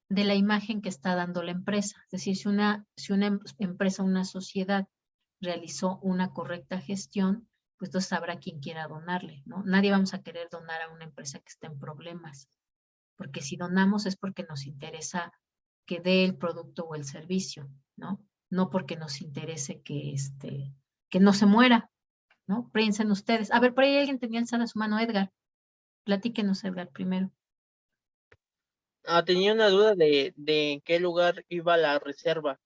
de la imagen que está dando la empresa. Es decir, si una empresa, una sociedad realizó una correcta gestión, pues entonces sabrá quién quiera donarle, ¿no? Nadie vamos a querer donar a una empresa que esté en problemas, porque si donamos es porque nos interesa que dé el producto o el servicio, ¿no? No porque nos interese que no se muera, ¿no? Piensen ustedes. A ver, por ahí alguien tenía alzada su mano, Edgar. Platíquenos, Edgar, primero. Tenía una duda de en qué lugar iba la reserva.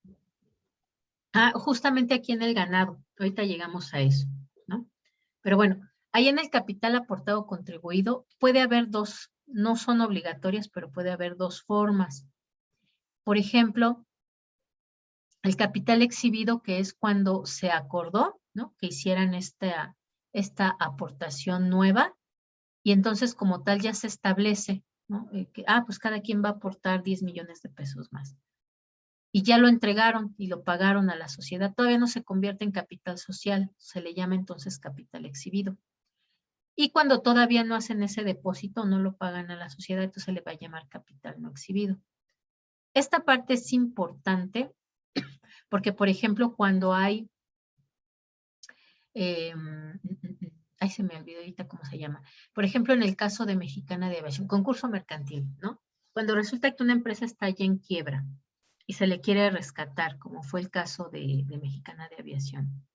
Justamente aquí en el ganado. Ahorita llegamos a eso, ¿no? Pero bueno, ahí en el capital aportado contribuido puede haber dos, no son obligatorias, pero puede haber dos formas. Por ejemplo, el capital exhibido, que es cuando se acordó, ¿no? Que hicieran esta aportación nueva y entonces como tal ya se establece, ¿no? Pues cada quien va a aportar 10 millones de pesos más. Y ya lo entregaron y lo pagaron a la sociedad. Todavía no se convierte en capital social, se le llama entonces capital exhibido. Y cuando todavía no hacen ese depósito, no lo pagan a la sociedad, entonces se le va a llamar capital no exhibido. Esta parte es importante porque, por ejemplo, cuando hay, ay, se me olvidó ahorita cómo se llama. Por ejemplo, en el caso de Mexicana de Aviación, concurso mercantil, ¿no? Cuando resulta que una empresa está ya en quiebra y se le quiere rescatar, como fue el caso de Mexicana de Aviación.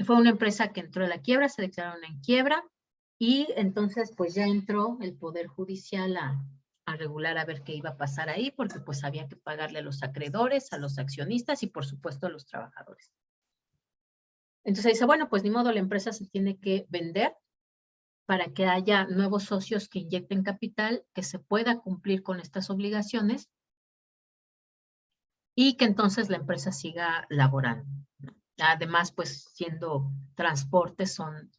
Fue una empresa que entró a la quiebra, se declararon en quiebra Y entonces pues ya entró el Poder Judicial a regular a ver qué iba a pasar ahí, porque pues había que pagarle a los acreedores, a los accionistas y por supuesto a los trabajadores. Entonces dice, bueno, pues ni modo, la empresa se tiene que vender para que haya nuevos socios que inyecten capital, que se pueda cumplir con estas obligaciones y que entonces la empresa siga laborando. Además, pues siendo transportes son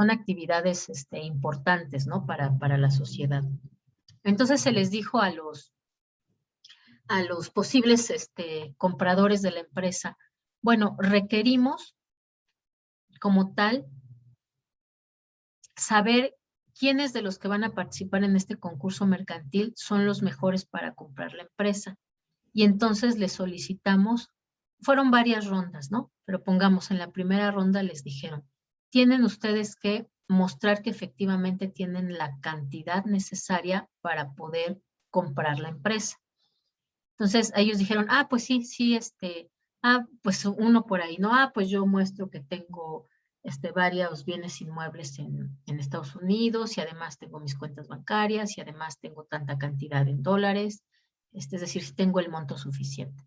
actividades importantes, ¿no? Para la sociedad. Entonces se les dijo a los posibles compradores de la empresa, bueno, requerimos como tal saber quiénes de los que van a participar en este concurso mercantil son los mejores para comprar la empresa. Y entonces les solicitamos, fueron varias rondas, ¿no? Pero pongamos, en la primera ronda les dijeron, tienen ustedes que mostrar que efectivamente tienen la cantidad necesaria para poder comprar la empresa. Entonces ellos dijeron, pues sí, pues uno por ahí, ¿no? Pues yo muestro que tengo varios bienes inmuebles en Estados Unidos y además tengo mis cuentas bancarias y además tengo tanta cantidad en dólares, es decir, si tengo el monto suficiente.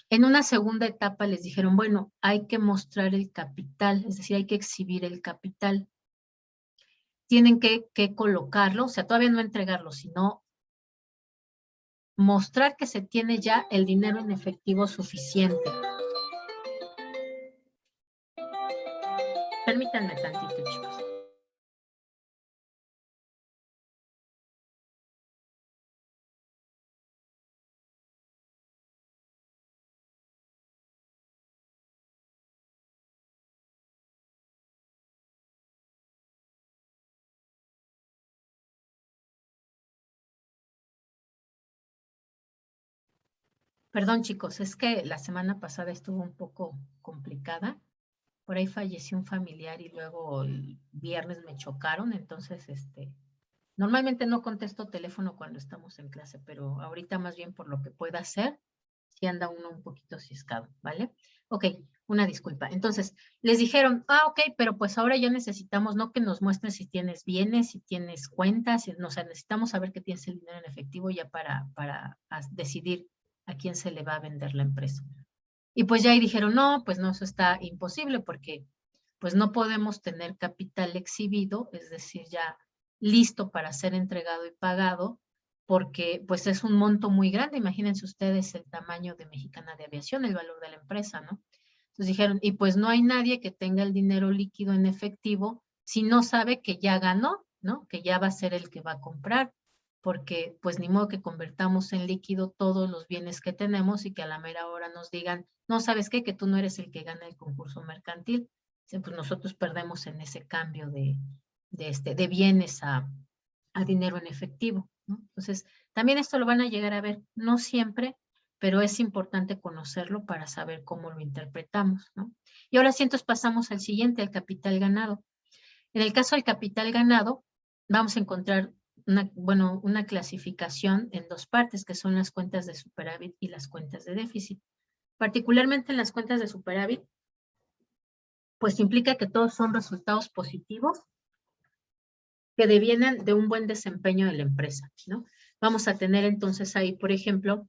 En una segunda etapa les dijeron, bueno, hay que mostrar el capital, es decir, hay que exhibir el capital. Tienen que colocarlo, o sea, todavía no entregarlo, sino mostrar que se tiene ya el dinero en efectivo suficiente. Permítanme tantito, chicos. Perdón, chicos, es que la semana pasada estuvo un poco complicada. Por ahí falleció un familiar y luego el viernes me chocaron, entonces, normalmente no contesto teléfono cuando estamos en clase, pero ahorita más bien por lo que pueda hacer, si anda uno un poquito ciscado, ¿vale? Ok, una disculpa. Entonces, les dijeron, ok, pero pues ahora ya necesitamos, no que nos muestres si tienes bienes, si tienes cuentas, o sea, necesitamos saber que tienes el dinero en efectivo ya para decidir a quién se le va a vender la empresa. Y pues ya ahí dijeron, no, pues no, eso está imposible porque pues no podemos tener capital exhibido, es decir, ya listo para ser entregado y pagado, porque pues es un monto muy grande. Imagínense ustedes el tamaño de Mexicana de Aviación, el valor de la empresa, ¿no? Entonces dijeron, y pues no hay nadie que tenga el dinero líquido en efectivo si no sabe que ya ganó, ¿no? Que ya va a ser el que va a comprar, porque pues ni modo que convertamos en líquido todos los bienes que tenemos y que a la mera hora nos digan, no, ¿sabes qué? Que tú no eres el que gana el concurso mercantil. Pues nosotros perdemos en ese cambio de bienes a dinero en efectivo, ¿no? Entonces, también esto lo van a llegar a ver, no siempre, pero es importante conocerlo para saber cómo lo interpretamos, ¿no? Y ahora sí, entonces pasamos al siguiente, al capital ganado. En el caso del capital ganado, vamos a encontrar una clasificación en dos partes, que son las cuentas de superávit y las cuentas de déficit. Particularmente en las cuentas de superávit, pues implica que todos son resultados positivos que devienen de un buen desempeño de la empresa, ¿no? Vamos a tener entonces ahí, por ejemplo,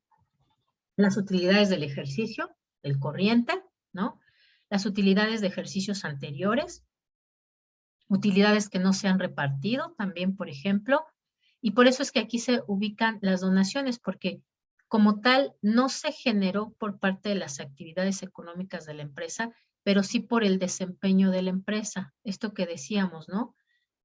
las utilidades del ejercicio, el corriente, ¿no? Las utilidades de ejercicios anteriores, utilidades que no se han repartido también, por ejemplo, y por eso es que aquí se ubican las donaciones, porque como tal no se generó por parte de las actividades económicas de la empresa, pero sí por el desempeño de la empresa. Esto que decíamos, ¿no?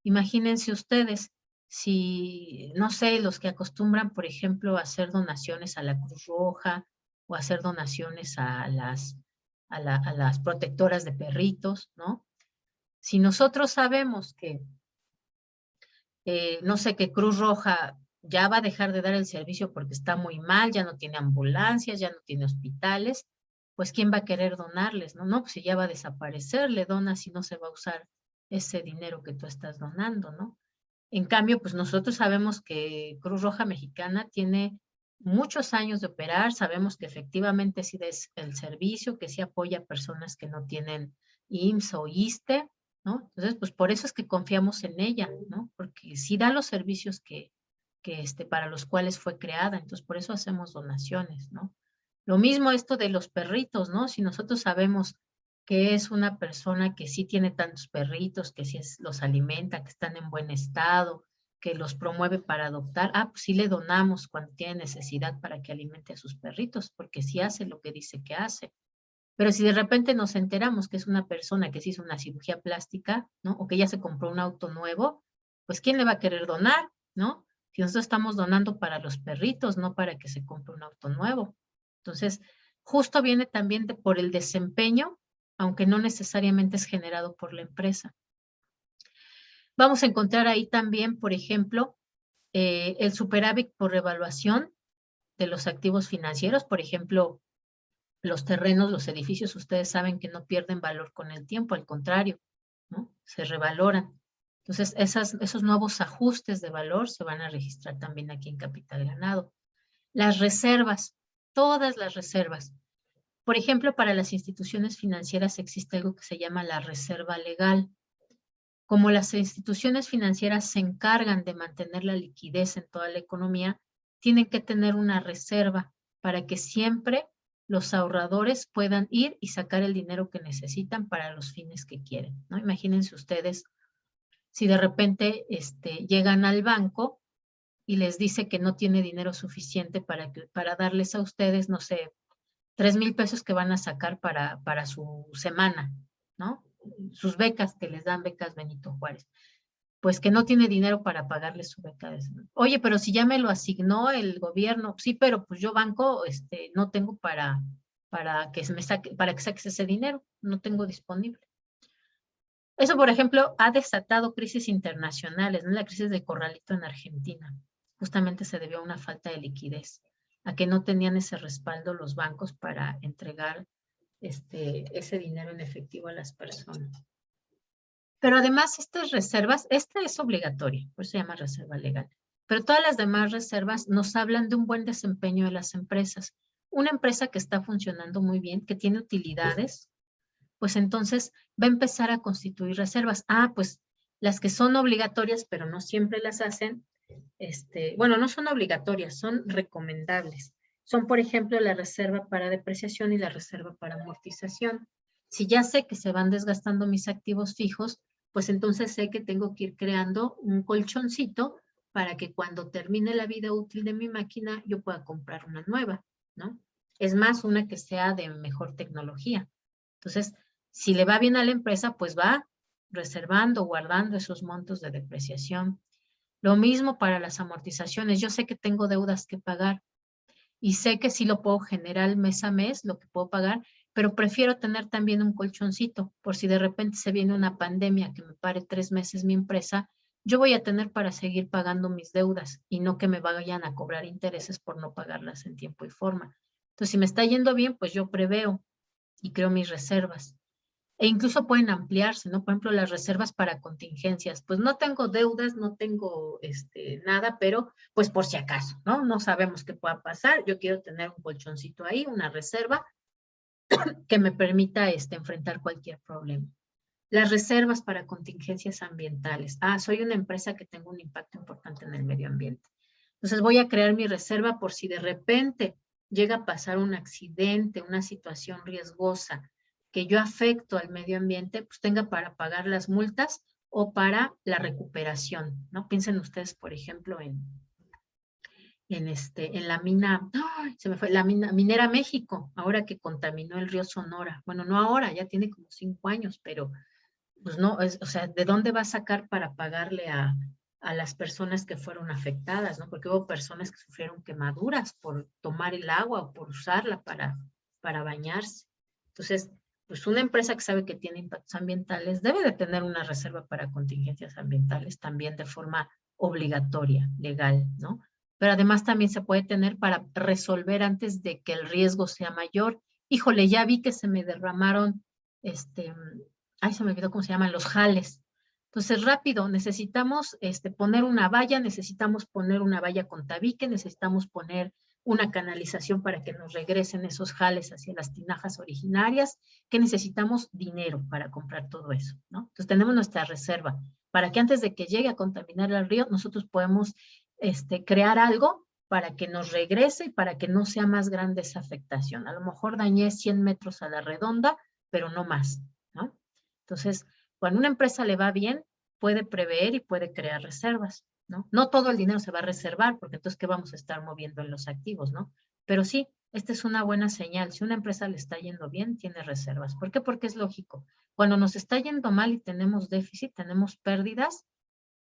Imagínense ustedes, si, no sé, los que acostumbran, por ejemplo, a hacer donaciones a la Cruz Roja o hacer donaciones a las protectoras de perritos, ¿no? Si nosotros sabemos que, no sé, que Cruz Roja ya va a dejar de dar el servicio porque está muy mal, ya no tiene ambulancias, ya no tiene hospitales, pues ¿quién va a querer donarles? No, no, pues si ya va a desaparecer, le donas y no se va a usar ese dinero que tú estás donando, ¿no? En cambio, pues nosotros sabemos que Cruz Roja Mexicana tiene muchos años de operar, sabemos que efectivamente sí es el servicio, que sí apoya a personas que no tienen IMSS o ISSSTE, ¿no? Entonces, pues por eso es que confiamos en ella, ¿no? Porque sí da los servicios que para los cuales fue creada, entonces por eso hacemos donaciones, ¿no? Lo mismo esto de los perritos, ¿no? Si nosotros sabemos que es una persona que sí tiene tantos perritos, que sí los alimenta, que están en buen estado, que los promueve para adoptar, pues sí le donamos cuando tiene necesidad para que alimente a sus perritos, porque sí hace lo que dice que hace. Pero si de repente nos enteramos que es una persona que se hizo una cirugía plástica, ¿no? O que ya se compró un auto nuevo, pues ¿quién le va a querer donar, ¿no? Si nosotros estamos donando para los perritos, no para que se compre un auto nuevo. Entonces, justo viene también por el desempeño, aunque no necesariamente es generado por la empresa. Vamos a encontrar ahí también, por ejemplo, el superávit por revaluación de los activos financieros, por ejemplo, los terrenos, los edificios, ustedes saben que no pierden valor con el tiempo, al contrario, ¿no? Se revaloran. Entonces, esos nuevos ajustes de valor se van a registrar también aquí en capital ganado. Las reservas, todas las reservas. Por ejemplo, para las instituciones financieras existe algo que se llama la reserva legal. Como las instituciones financieras se encargan de mantener la liquidez en toda la economía, tienen que tener una reserva para que siempre los ahorradores puedan ir y sacar el dinero que necesitan para los fines que quieren, ¿no? Imagínense ustedes si de repente llegan al banco y les dice que no tiene dinero suficiente para darles a ustedes, no sé, 3,000 pesos que van a sacar para su semana, ¿no? Sus becas que les dan, becas Benito Juárez. Pues que no tiene dinero para pagarles su beca. Oye, pero si ya me lo asignó el gobierno, sí, pero pues yo banco, no tengo para que saques ese dinero, no tengo disponible. Eso, por ejemplo, ha desatado crisis internacionales, ¿no? La crisis de Corralito en Argentina. Justamente se debió a una falta de liquidez, a que no tenían ese respaldo los bancos para entregar ese dinero en efectivo a las personas. Pero además estas reservas, esta es obligatoria, por eso se llama reserva legal. Pero todas las demás reservas nos hablan de un buen desempeño de las empresas. Una empresa que está funcionando muy bien, que tiene utilidades, pues entonces va a empezar a constituir reservas. Pues las que son obligatorias, pero no siempre las hacen, bueno, no son obligatorias, son recomendables. Son, por ejemplo, la reserva para depreciación y la reserva para amortización. Si ya sé que se van desgastando mis activos fijos, pues entonces sé que tengo que ir creando un colchoncito para que cuando termine la vida útil de mi máquina, yo pueda comprar una nueva, ¿no? Es más, una que sea de mejor tecnología. Entonces, si le va bien a la empresa, pues va reservando, guardando esos montos de depreciación. Lo mismo para las amortizaciones. Yo sé que tengo deudas que pagar y sé que sí lo puedo generar mes a mes, lo que puedo pagar, pero prefiero tener también un colchoncito por si de repente se viene una pandemia que me pare 3 meses mi empresa, yo voy a tener para seguir pagando mis deudas y no que me vayan a cobrar intereses por no pagarlas en tiempo y forma. Entonces, si me está yendo bien, pues yo preveo y creo mis reservas. E incluso pueden ampliarse, ¿no? Por ejemplo, las reservas para contingencias. Pues no tengo deudas, no tengo nada, pero pues por si acaso, ¿no? No sabemos qué pueda pasar. Yo quiero tener un colchoncito ahí, una reserva que me permita enfrentar cualquier problema. Las reservas para contingencias ambientales. Soy una empresa que tengo un impacto importante en el medio ambiente. Entonces voy a crear mi reserva por si de repente llega a pasar un accidente, una situación riesgosa, que yo afecto al medio ambiente, pues tenga para pagar las multas o para la recuperación, ¿no? Piensen ustedes, por ejemplo, en la mina, se me fue, la Minera México, ahora que contaminó el río Sonora. Bueno, no ahora, ya tiene como 5 años, pero pues no, o sea, ¿de dónde va a sacar para pagarle a las personas que fueron afectadas, ¿no? Porque hubo personas que sufrieron quemaduras por tomar el agua o por usarla para bañarse. Entonces, pues una empresa que sabe que tiene impactos ambientales debe de tener una reserva para contingencias ambientales también de forma obligatoria, legal, ¿no? Pero además también se puede tener para resolver antes de que el riesgo sea mayor. Híjole, ya vi que se me derramaron, se me olvidó cómo se llaman, los jales. Entonces, rápido, necesitamos poner una valla, necesitamos poner una valla con tabique, necesitamos poner una canalización para que nos regresen esos jales hacia las tinajas originarias, que necesitamos dinero para comprar todo eso, ¿no? Entonces tenemos nuestra reserva, para que antes de que llegue a contaminar el río, nosotros podemos crear algo para que nos regrese y para que no sea más grande esa afectación. A lo mejor dañé 100 metros a la redonda, pero no más, ¿no? Entonces, cuando una empresa le va bien, puede prever y puede crear reservas, ¿no? No todo el dinero se va a reservar, porque entonces, ¿qué vamos a estar moviendo en los activos, no? Pero sí, esta es una buena señal. Si una empresa le está yendo bien, tiene reservas. ¿Por qué? Porque es lógico. Cuando nos está yendo mal y tenemos déficit, tenemos pérdidas,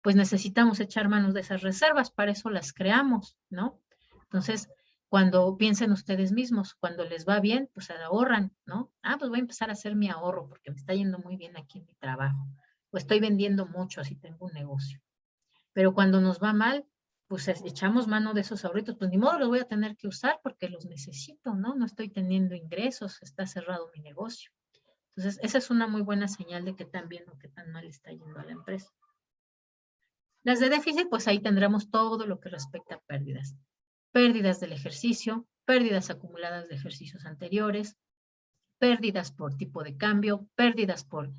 pues necesitamos echar manos de esas reservas, para eso las creamos, ¿no? Entonces, cuando piensen ustedes mismos, cuando les va bien, pues ahorran, ¿no? Ah, pues voy a empezar a hacer mi ahorro porque me está yendo muy bien aquí en mi trabajo. O estoy vendiendo mucho, así tengo un negocio. Pero cuando nos va mal, pues echamos mano de esos ahorritos, pues ni modo los voy a tener que usar porque los necesito, ¿no? No estoy teniendo ingresos, está cerrado mi negocio. Entonces, esa es una muy buena señal de qué tan bien o qué tan mal está yendo a la empresa. Las de déficit, pues ahí tendremos todo lo que respecta a pérdidas. Pérdidas del ejercicio, pérdidas acumuladas de ejercicios anteriores, pérdidas por tipo de cambio, pérdidas por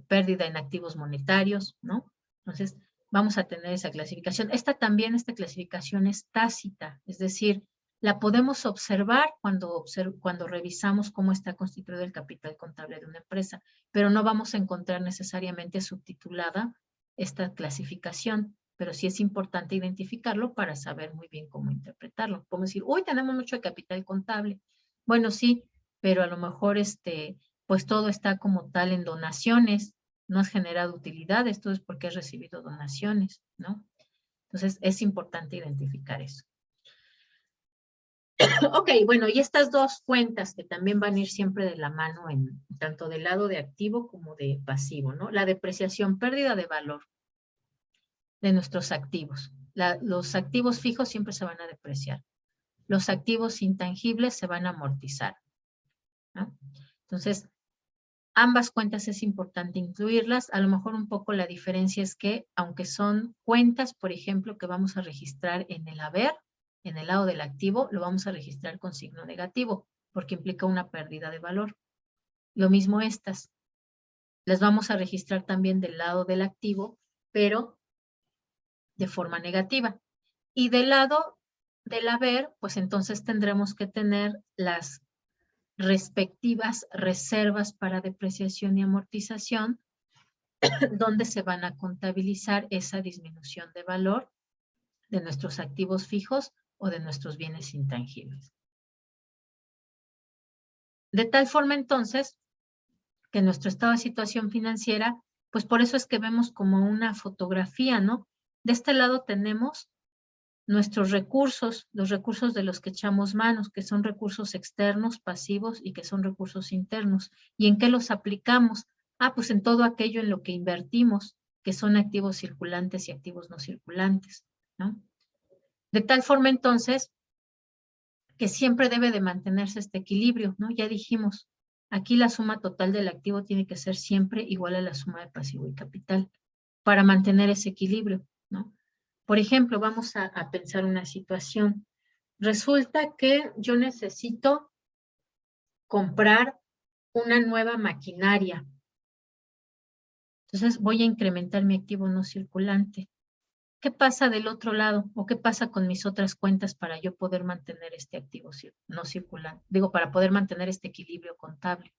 pérdida en activos monetarios, ¿no? Entonces, vamos a tener esa clasificación. Esta clasificación es tácita, es decir, la podemos observar cuando revisamos cómo está constituido el capital contable de una empresa, pero no vamos a encontrar necesariamente subtitulada esta clasificación, pero sí es importante identificarlo para saber muy bien cómo interpretarlo. Podemos decir, uy, tenemos mucho de capital contable. Bueno, sí, pero a lo mejor pues todo está como tal en donaciones, no has generado utilidades, todo es porque has recibido donaciones, ¿no? Entonces es importante identificar eso. Ok, bueno, y estas dos cuentas que también van a ir siempre de la mano tanto del lado de activo como de pasivo, ¿no? La depreciación, pérdida de valor de nuestros activos. Los activos fijos siempre se van a depreciar. Los activos intangibles se van a amortizar, ¿no? Entonces, ambas cuentas es importante incluirlas. A lo mejor un poco la diferencia es que, aunque son cuentas, por ejemplo, que vamos a registrar en el haber, en el lado del activo, lo vamos a registrar con signo negativo, porque implica una pérdida de valor. Lo mismo estas. Las vamos a registrar también del lado del activo, pero de forma negativa. Y del lado del haber, pues entonces tendremos que tener las respectivas reservas para depreciación y amortización, donde se van a contabilizar esa disminución de valor de nuestros activos fijos o de nuestros bienes intangibles. De tal forma entonces que nuestro estado de situación financiera, pues por eso es que vemos como una fotografía, ¿no? De este lado tenemos nuestros recursos, los recursos de los que echamos manos, que son recursos externos, pasivos y que son recursos internos. ¿Y en qué los aplicamos? Ah, pues en todo aquello en lo que invertimos, que son activos circulantes y activos no circulantes, ¿no? De tal forma entonces que siempre debe de mantenerse este equilibrio, ¿no? Ya dijimos, aquí la suma total del activo tiene que ser siempre igual a la suma de pasivo y capital para mantener ese equilibrio, ¿no? Por ejemplo, vamos a pensar una situación. Resulta que yo necesito comprar una nueva maquinaria. Entonces voy a incrementar mi activo no circulante. ¿Qué pasa del otro lado? ¿O qué pasa con mis otras cuentas para yo poder mantener este activo no circulante? Digo, para poder mantener este equilibrio contable.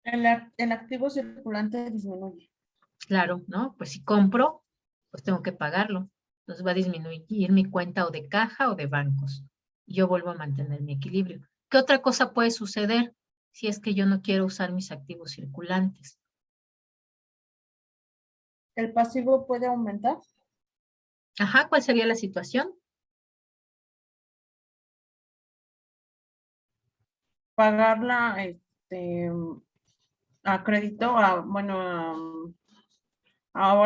El activo circulante disminuye. Claro, ¿no? Pues si compro, pues tengo que pagarlo. Entonces va a disminuir mi cuenta o de caja o de bancos. Y yo vuelvo a mantener mi equilibrio. ¿Qué otra cosa puede suceder si es que yo no quiero usar mis activos circulantes? ¿El pasivo puede aumentar? Ajá, ¿cuál sería la situación? Pagarla a crédito, a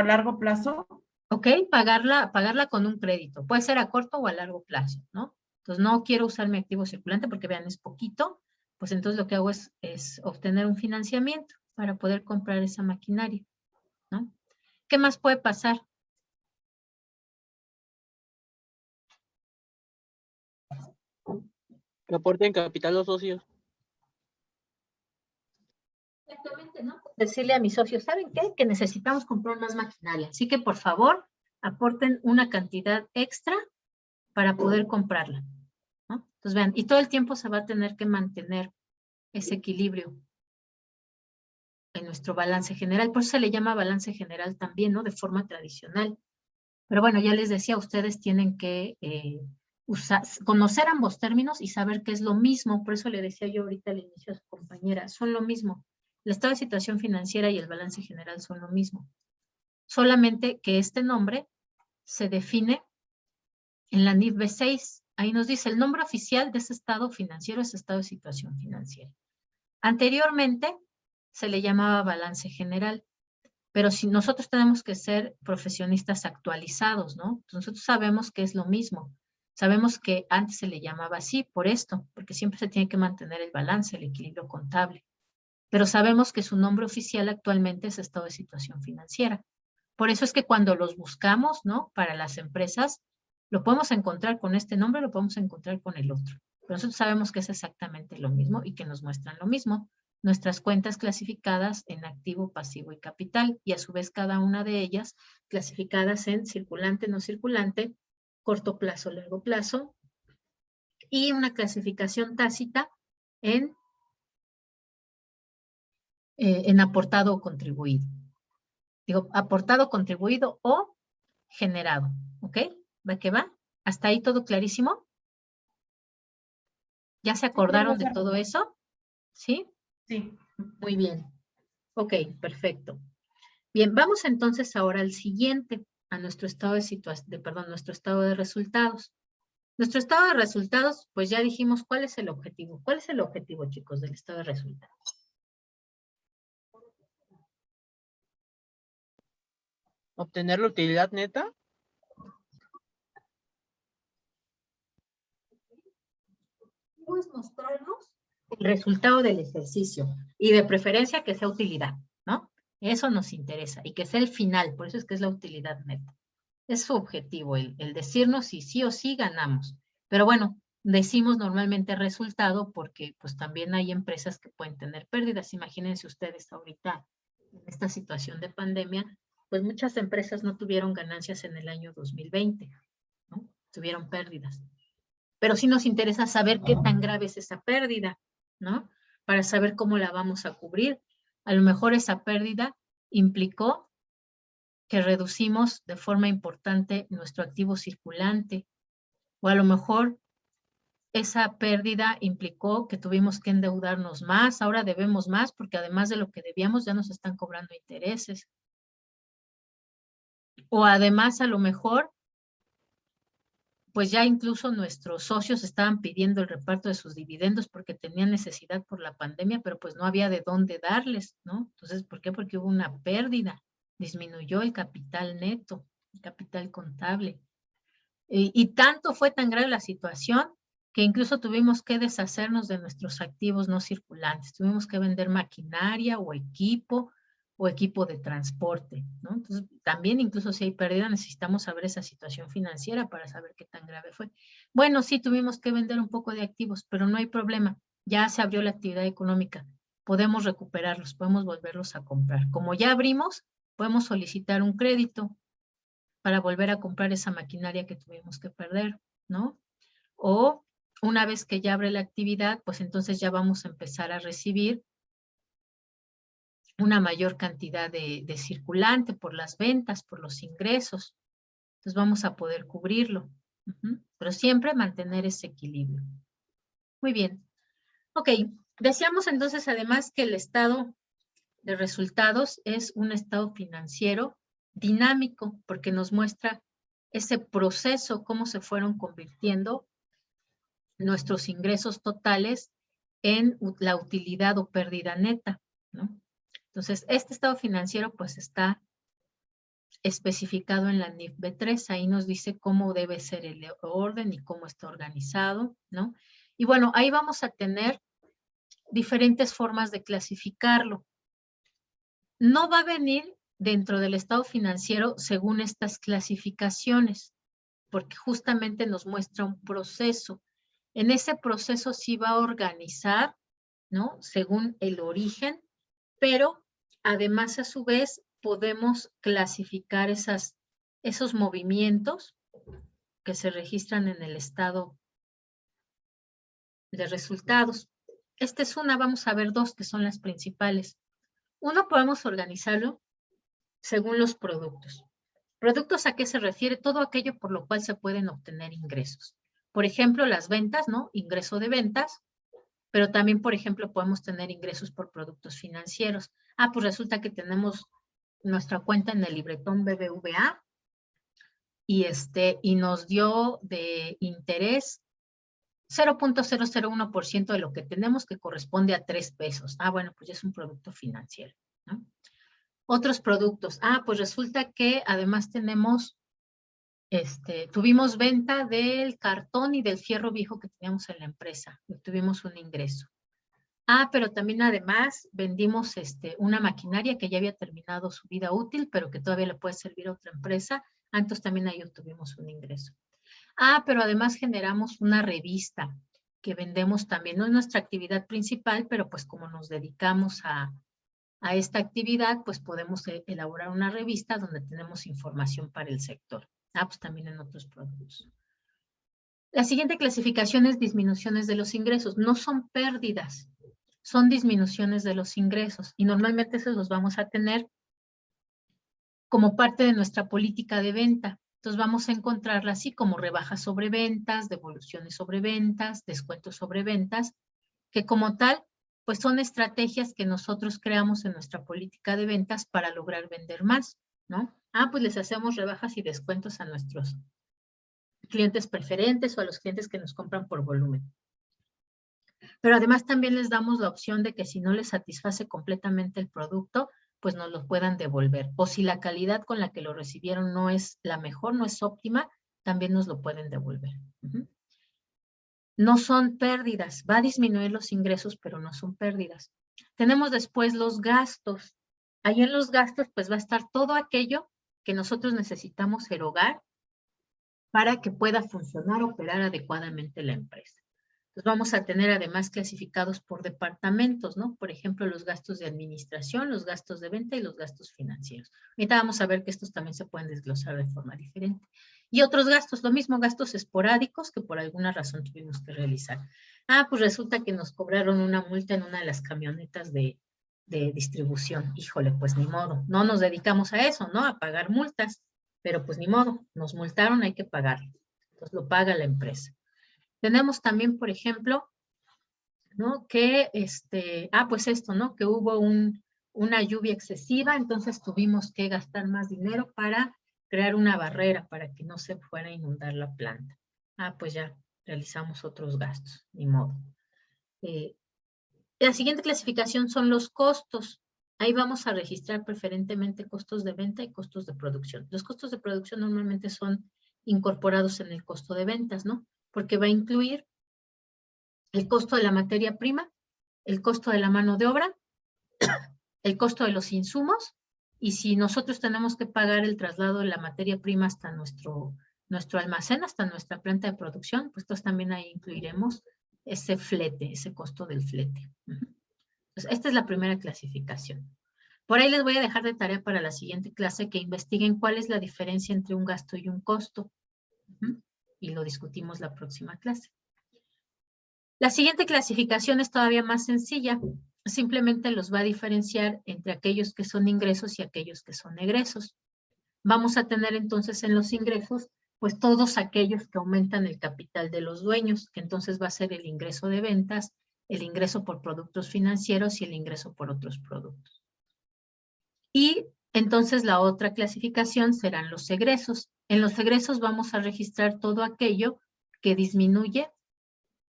largo plazo. Ok, pagarla con un crédito. Puede ser a corto o a largo plazo, ¿no? Entonces no quiero usar mi activo circulante porque vean, es poquito. Pues entonces lo que hago es obtener un financiamiento para poder comprar esa maquinaria, ¿no? ¿Qué más puede pasar? Que aporten capital los socios. Exactamente, ¿no? Decirle a mis socios, ¿saben qué? Que necesitamos comprar más maquinaria. Así que, por favor, aporten una cantidad extra para poder comprarla, ¿no? Entonces, vean, y todo el tiempo se va a tener que mantener ese equilibrio en nuestro balance general. Por eso se le llama balance general también, ¿no? De forma tradicional. Pero bueno, ya les decía, ustedes tienen que conocer ambos términos y saber que es lo mismo. Por eso le decía yo ahorita al inicio a su compañera, son lo mismo. El estado de situación financiera y el balance general son lo mismo. Solamente que este nombre se define en la NIF B6. Ahí nos dice el nombre oficial de ese estado financiero es estado de situación financiera. Anteriormente se le llamaba balance general, pero si nosotros tenemos que ser profesionistas actualizados, ¿no? Nosotros sabemos que es lo mismo. Sabemos que antes se le llamaba así por esto, porque siempre se tiene que mantener el balance, el equilibrio contable. Pero sabemos que su nombre oficial actualmente es estado de situación financiera. Por eso es que cuando los buscamos, ¿no? Para las empresas, lo podemos encontrar con este nombre, lo podemos encontrar con el otro. Pero nosotros sabemos que es exactamente lo mismo y que nos muestran lo mismo. Nuestras cuentas clasificadas en activo, pasivo y capital, y a su vez cada una de ellas clasificadas en circulante, no circulante, corto plazo, largo plazo, y una clasificación tácita en aportado o contribuido. Digo, aportado, contribuido o generado, ¿ok? ¿Va que va? ¿Hasta ahí todo clarísimo? ¿Ya se acordaron de todo eso? ¿Sí? Sí. Muy bien. Ok, perfecto. Bien, vamos entonces ahora al siguiente, a nuestro estado de situación, nuestro estado de resultados. Nuestro estado de resultados, pues ya dijimos cuál es el objetivo. ¿Cuál es el objetivo, chicos, del estado de resultados? Obtener la utilidad neta. Es mostrarnos el resultado del ejercicio y de preferencia que sea utilidad, ¿no? Eso nos interesa y que sea el final, por eso es que es la utilidad neta. Es su objetivo, el decirnos si sí o sí ganamos. Pero bueno, decimos normalmente resultado porque pues también hay empresas que pueden tener pérdidas. Imagínense ustedes ahorita en esta situación de pandemia, pues muchas empresas no tuvieron ganancias en el año 2020, ¿no? Tuvieron pérdidas. Pero sí nos interesa saber qué tan grave es esa pérdida, ¿no? Para saber cómo la vamos a cubrir. A lo mejor esa pérdida implicó que reducimos de forma importante nuestro activo circulante, o a lo mejor esa pérdida implicó que tuvimos que endeudarnos más, ahora debemos más porque además de lo que debíamos ya nos están cobrando intereses. O además a lo mejor pues ya incluso nuestros socios estaban pidiendo el reparto de sus dividendos porque tenían necesidad por la pandemia, pero pues no había de dónde darles, ¿no? Entonces, ¿por qué? Porque hubo una pérdida, disminuyó el capital neto, el capital contable. Y tanto fue tan grave la situación que incluso tuvimos que deshacernos de nuestros activos no circulantes, tuvimos que vender maquinaria o equipo de transporte, ¿no? Entonces, también incluso si hay pérdida, necesitamos saber esa situación financiera para saber qué tan grave fue. Bueno, sí, tuvimos que vender un poco de activos, pero no hay problema. Ya se abrió la actividad económica. Podemos recuperarlos, podemos volverlos a comprar. Como ya abrimos, podemos solicitar un crédito para volver a comprar esa maquinaria que tuvimos que perder, ¿no? O una vez que ya abre la actividad, pues entonces ya vamos a empezar a recibir una mayor cantidad de circulante por las ventas, por los ingresos. Entonces vamos a poder cubrirlo. Pero siempre mantener ese equilibrio. Muy bien. Ok, decíamos entonces además que el estado de resultados es un estado financiero dinámico porque nos muestra ese proceso, cómo se fueron convirtiendo nuestros ingresos totales en la utilidad o pérdida neta, ¿no? Entonces, este estado financiero pues está especificado en la NIF B3, ahí nos dice cómo debe ser el orden y cómo está organizado, ¿no? Y bueno, ahí vamos a tener diferentes formas de clasificarlo. No va a venir dentro del estado financiero según estas clasificaciones, porque justamente nos muestra un proceso. En ese proceso sí va a organizar, ¿no? Según el origen, pero además a su vez podemos clasificar esos movimientos que se registran en el estado de resultados. Esta es una, vamos a ver dos que son las principales. Uno, podemos organizarlo según los productos. ¿Productos a qué se refiere? Todo aquello por lo cual se pueden obtener ingresos. Por ejemplo, las ventas, ¿no? Ingreso de ventas, pero también, por ejemplo, podemos tener ingresos por productos financieros. Ah, pues resulta que tenemos nuestra cuenta en el libretón BBVA y nos dio de interés 0.001% de lo que tenemos, que corresponde a 3 pesos. Ah, bueno, pues ya es un producto financiero, ¿no? Otros productos. Ah, pues resulta que además tuvimos venta del cartón y del fierro viejo que teníamos en la empresa. Tuvimos un ingreso. Ah, pero también además vendimos una maquinaria que ya había terminado su vida útil, pero que todavía le puede servir a otra empresa. Entonces también ahí obtuvimos un ingreso. Ah, pero además generamos una revista que vendemos también. No es nuestra actividad principal, pero pues como nos dedicamos a esta actividad, pues podemos elaborar una revista donde tenemos información para el sector. Ah, pues también en otros productos. La siguiente clasificación es disminuciones de los ingresos. No son pérdidas, son disminuciones de los ingresos. Y normalmente esos los vamos a tener como parte de nuestra política de venta. Entonces vamos a encontrarla así como rebajas sobre ventas, devoluciones sobre ventas, descuentos sobre ventas, que como tal, pues son estrategias que nosotros creamos en nuestra política de ventas para lograr vender más, ¿no? Ah, pues les hacemos rebajas y descuentos a nuestros clientes preferentes o a los clientes que nos compran por volumen. Pero además también les damos la opción de que si no les satisface completamente el producto, pues nos lo puedan devolver. O si la calidad con la que lo recibieron no es la mejor, no es óptima, también nos lo pueden devolver. No son pérdidas, va a disminuir los ingresos, pero no son pérdidas. Tenemos después los gastos. Ahí en los gastos, pues va a estar todo aquello que nosotros necesitamos erogar para que pueda funcionar, operar adecuadamente la empresa. Entonces vamos a tener además clasificados por departamentos, ¿no? Por ejemplo, los gastos de administración, los gastos de venta y los gastos financieros. Ahorita vamos a ver que estos también se pueden desglosar de forma diferente. Y otros gastos, lo mismo, gastos esporádicos que por alguna razón tuvimos que realizar. Ah, pues resulta que nos cobraron una multa en una de las camionetas de distribución. Híjole, pues ni modo. No nos dedicamos a eso, ¿no? A pagar multas, pero pues ni modo. Nos multaron, hay que pagarlo. Entonces lo paga la empresa. Tenemos también, por ejemplo, ¿no? Que pues esto, ¿no? Que hubo una lluvia excesiva, entonces tuvimos que gastar más dinero para crear una barrera para que no se fuera a inundar la planta. Ah, pues ya realizamos otros gastos, ni modo. La siguiente clasificación son los costos. Ahí vamos a registrar preferentemente costos de venta y costos de producción. Los costos de producción normalmente son incorporados en el costo de ventas, ¿no? Porque va a incluir el costo de la materia prima, el costo de la mano de obra, el costo de los insumos, y si nosotros tenemos que pagar el traslado de la materia prima hasta nuestro almacén, hasta nuestra planta de producción, pues entonces también ahí incluiremos ese flete, ese costo del flete. Entonces, esta es la primera clasificación. Por ahí les voy a dejar de tarea para la siguiente clase que investiguen cuál es la diferencia entre un gasto y un costo. Y lo discutimos la próxima clase. La siguiente clasificación es todavía más sencilla. Simplemente los va a diferenciar entre aquellos que son ingresos y aquellos que son egresos. Vamos a tener entonces en los ingresos, pues todos aquellos que aumentan el capital de los dueños, que entonces va a ser el ingreso de ventas, el ingreso por productos financieros y el ingreso por otros productos. Y entonces la otra clasificación serán los egresos. En los egresos vamos a registrar todo aquello que disminuye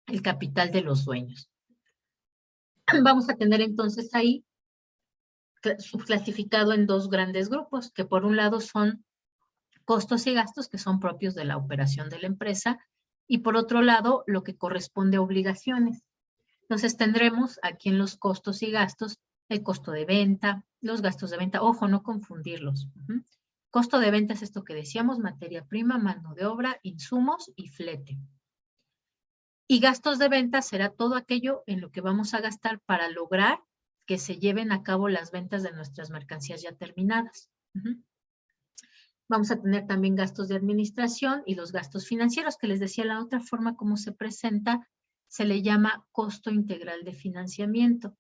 el capital de los dueños. Vamos a tener entonces ahí subclasificado en dos grandes grupos, que por un lado son costos y gastos que son propios de la operación de la empresa, y por otro lado lo que corresponde a obligaciones. Entonces tendremos aquí en los costos y gastos el costo de venta, los gastos de venta. Ojo, no confundirlos. Costo de venta es esto que decíamos, materia prima, mano de obra, insumos y flete. Y gastos de venta será todo aquello en lo que vamos a gastar para lograr que se lleven a cabo las ventas de nuestras mercancías ya terminadas. Vamos a tener también gastos de administración y los gastos financieros, que les decía, la otra forma como se presenta se le llama costo integral de financiamiento.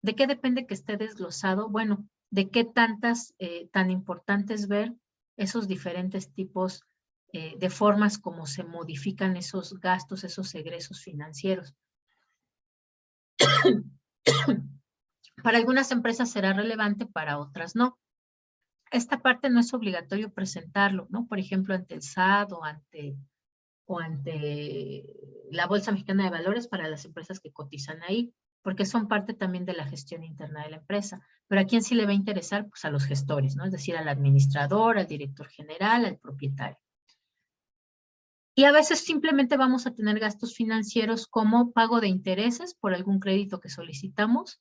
¿De qué depende que esté desglosado? Bueno, de qué tan importante es ver esos diferentes tipos de formas como se modifican esos gastos, esos egresos financieros. Para algunas empresas será relevante, para otras no. Esta parte no es obligatorio presentarlo, ¿no? Por ejemplo, ante el SAT o ante la Bolsa Mexicana de Valores para las empresas que cotizan ahí, porque son parte también de la gestión interna de la empresa. Pero ¿a quién sí le va a interesar? Pues a los gestores, ¿no? Es decir, al administrador, al director general, al propietario. Y a veces simplemente vamos a tener gastos financieros como pago de intereses por algún crédito que solicitamos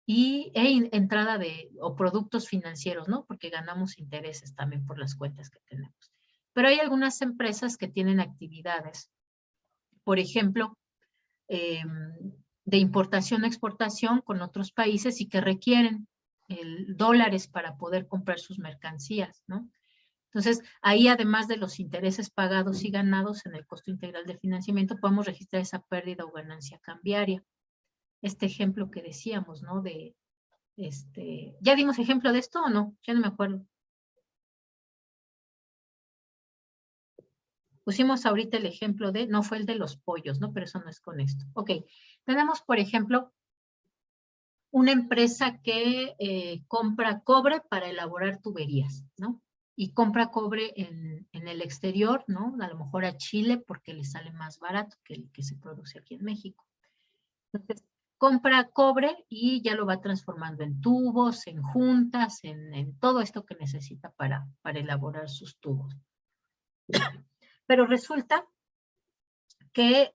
e entrada o productos financieros, ¿no? Porque ganamos intereses también por las cuentas que tenemos. Pero hay algunas empresas que tienen actividades, por ejemplo, de importación o exportación con otros países y que requieren dólares para poder comprar sus mercancías, ¿no? Entonces, ahí además de los intereses pagados y ganados en el costo integral de financiamiento, podemos registrar esa pérdida o ganancia cambiaria. Este ejemplo que decíamos, ¿no? ¿Ya dimos ejemplo de esto o no? Ya no me acuerdo. Pusimos ahorita el ejemplo no fue el de los pollos, ¿no? Pero eso no es con esto. Ok, tenemos, por ejemplo, una empresa que compra cobre para elaborar tuberías, ¿no? Y compra cobre en el exterior, ¿no? A lo mejor a Chile porque le sale más barato que el que se produce aquí en México. Entonces, compra cobre y ya lo va transformando en tubos, en juntas, en todo esto que necesita para elaborar sus tubos. Pero resulta que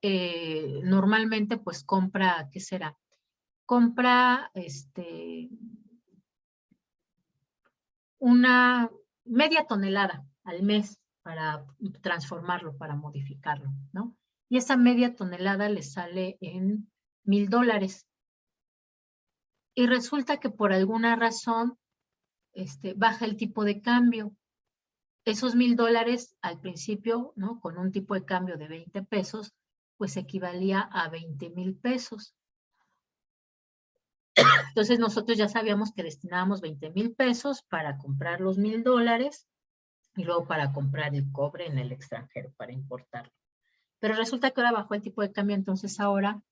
normalmente pues compra, ¿qué será? Compra una media tonelada al mes para transformarlo, para modificarlo, ¿no? Y esa media tonelada le sale en $1,000. Y resulta que por alguna razón baja el tipo de cambio. Esos $1,000 al principio, ¿no? Con un tipo de cambio de 20 pesos, pues equivalía a 20,000 pesos. Entonces nosotros ya sabíamos que destinábamos 20,000 pesos para comprar los $1,000 y luego para comprar el cobre en el extranjero, para importarlo. Pero resulta que ahora bajó el tipo de cambio, entonces ahora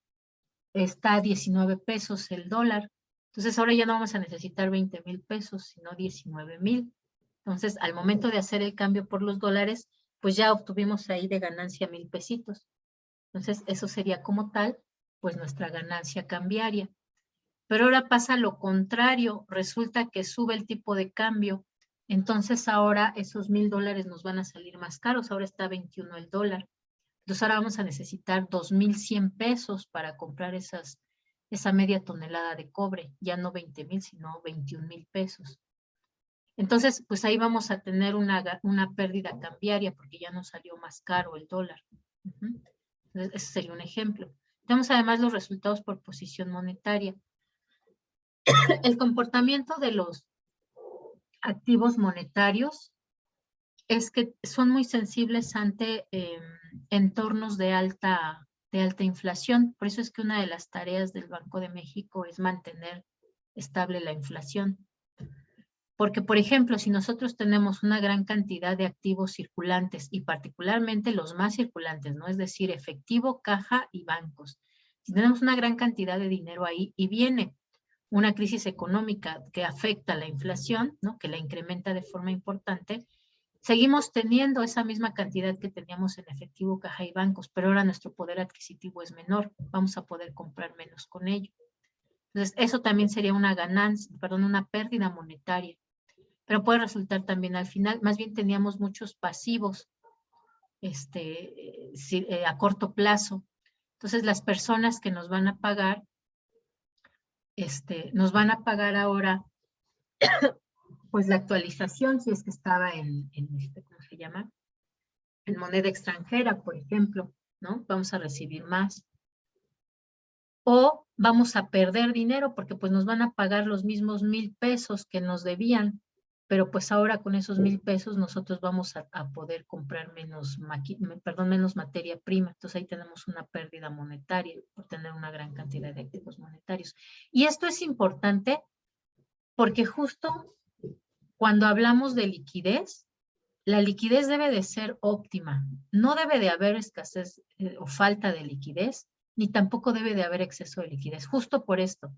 está a 19 pesos el dólar. Entonces ahora ya no vamos a necesitar 20,000 pesos, sino 19,000. Entonces al momento de hacer el cambio por los dólares, pues ya obtuvimos ahí de ganancia 1,000 pesitos. Entonces eso sería como tal, pues nuestra ganancia cambiaria. Pero ahora pasa lo contrario, resulta que sube el tipo de cambio, entonces ahora esos $1,000 nos van a salir más caros, ahora está 21 el dólar. Entonces ahora vamos a necesitar 2,100 pesos para comprar esa media tonelada de cobre, ya no 20,000, sino 21,000 pesos. Entonces, pues ahí vamos a tener una pérdida cambiaria porque ya nos salió más caro el dólar. Entonces, ese sería un ejemplo. Tenemos además los resultados por posición monetaria. El comportamiento de los activos monetarios es que son muy sensibles ante entornos de alta inflación. Por eso es que una de las tareas del Banco de México es mantener estable la inflación. Porque, por ejemplo, si nosotros tenemos una gran cantidad de activos circulantes y particularmente los más circulantes, ¿no? Es decir, efectivo, caja y bancos. Si tenemos una gran cantidad de dinero ahí y viene una crisis económica que afecta la inflación, ¿no? Que la incrementa de forma importante, seguimos teniendo esa misma cantidad que teníamos en efectivo, caja y bancos, pero ahora nuestro poder adquisitivo es menor, vamos a poder comprar menos con ello. Entonces, eso también sería una una pérdida monetaria, pero puede resultar también al final, más bien teníamos muchos pasivos a corto plazo. Entonces, las personas que nos van a pagar ahora pues la actualización, si es que estaba ¿cómo se llama? En moneda extranjera, por ejemplo, ¿no? Vamos a recibir más. O vamos a perder dinero porque pues nos van a pagar los mismos 1,000 pesos que nos debían, pero pues ahora con esos 1,000 pesos nosotros vamos a poder comprar menos materia prima. Entonces ahí tenemos una pérdida monetaria por tener una gran cantidad de activos monetarios. Y esto es importante porque justo cuando hablamos de liquidez, la liquidez debe de ser óptima. No debe de haber escasez o falta de liquidez, ni tampoco debe de haber exceso de liquidez, justo por esto.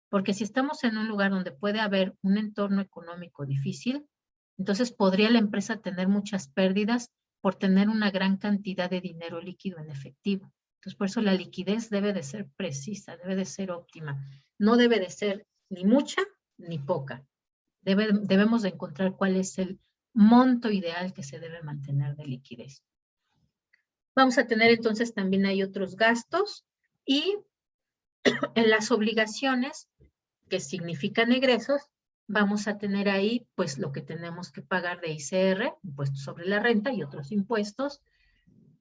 Porque si estamos en un lugar donde puede haber un entorno económico difícil, entonces podría la empresa tener muchas pérdidas por tener una gran cantidad de dinero líquido en efectivo. Entonces, por eso la liquidez debe de ser precisa, debe de ser óptima. No debe de ser ni mucha ni poca. Debemos de encontrar cuál es el monto ideal que se debe mantener de liquidez. Vamos a tener entonces también hay otros gastos y en las obligaciones que significan egresos, vamos a tener ahí pues lo que tenemos que pagar de ICR, impuestos sobre la renta y otros impuestos,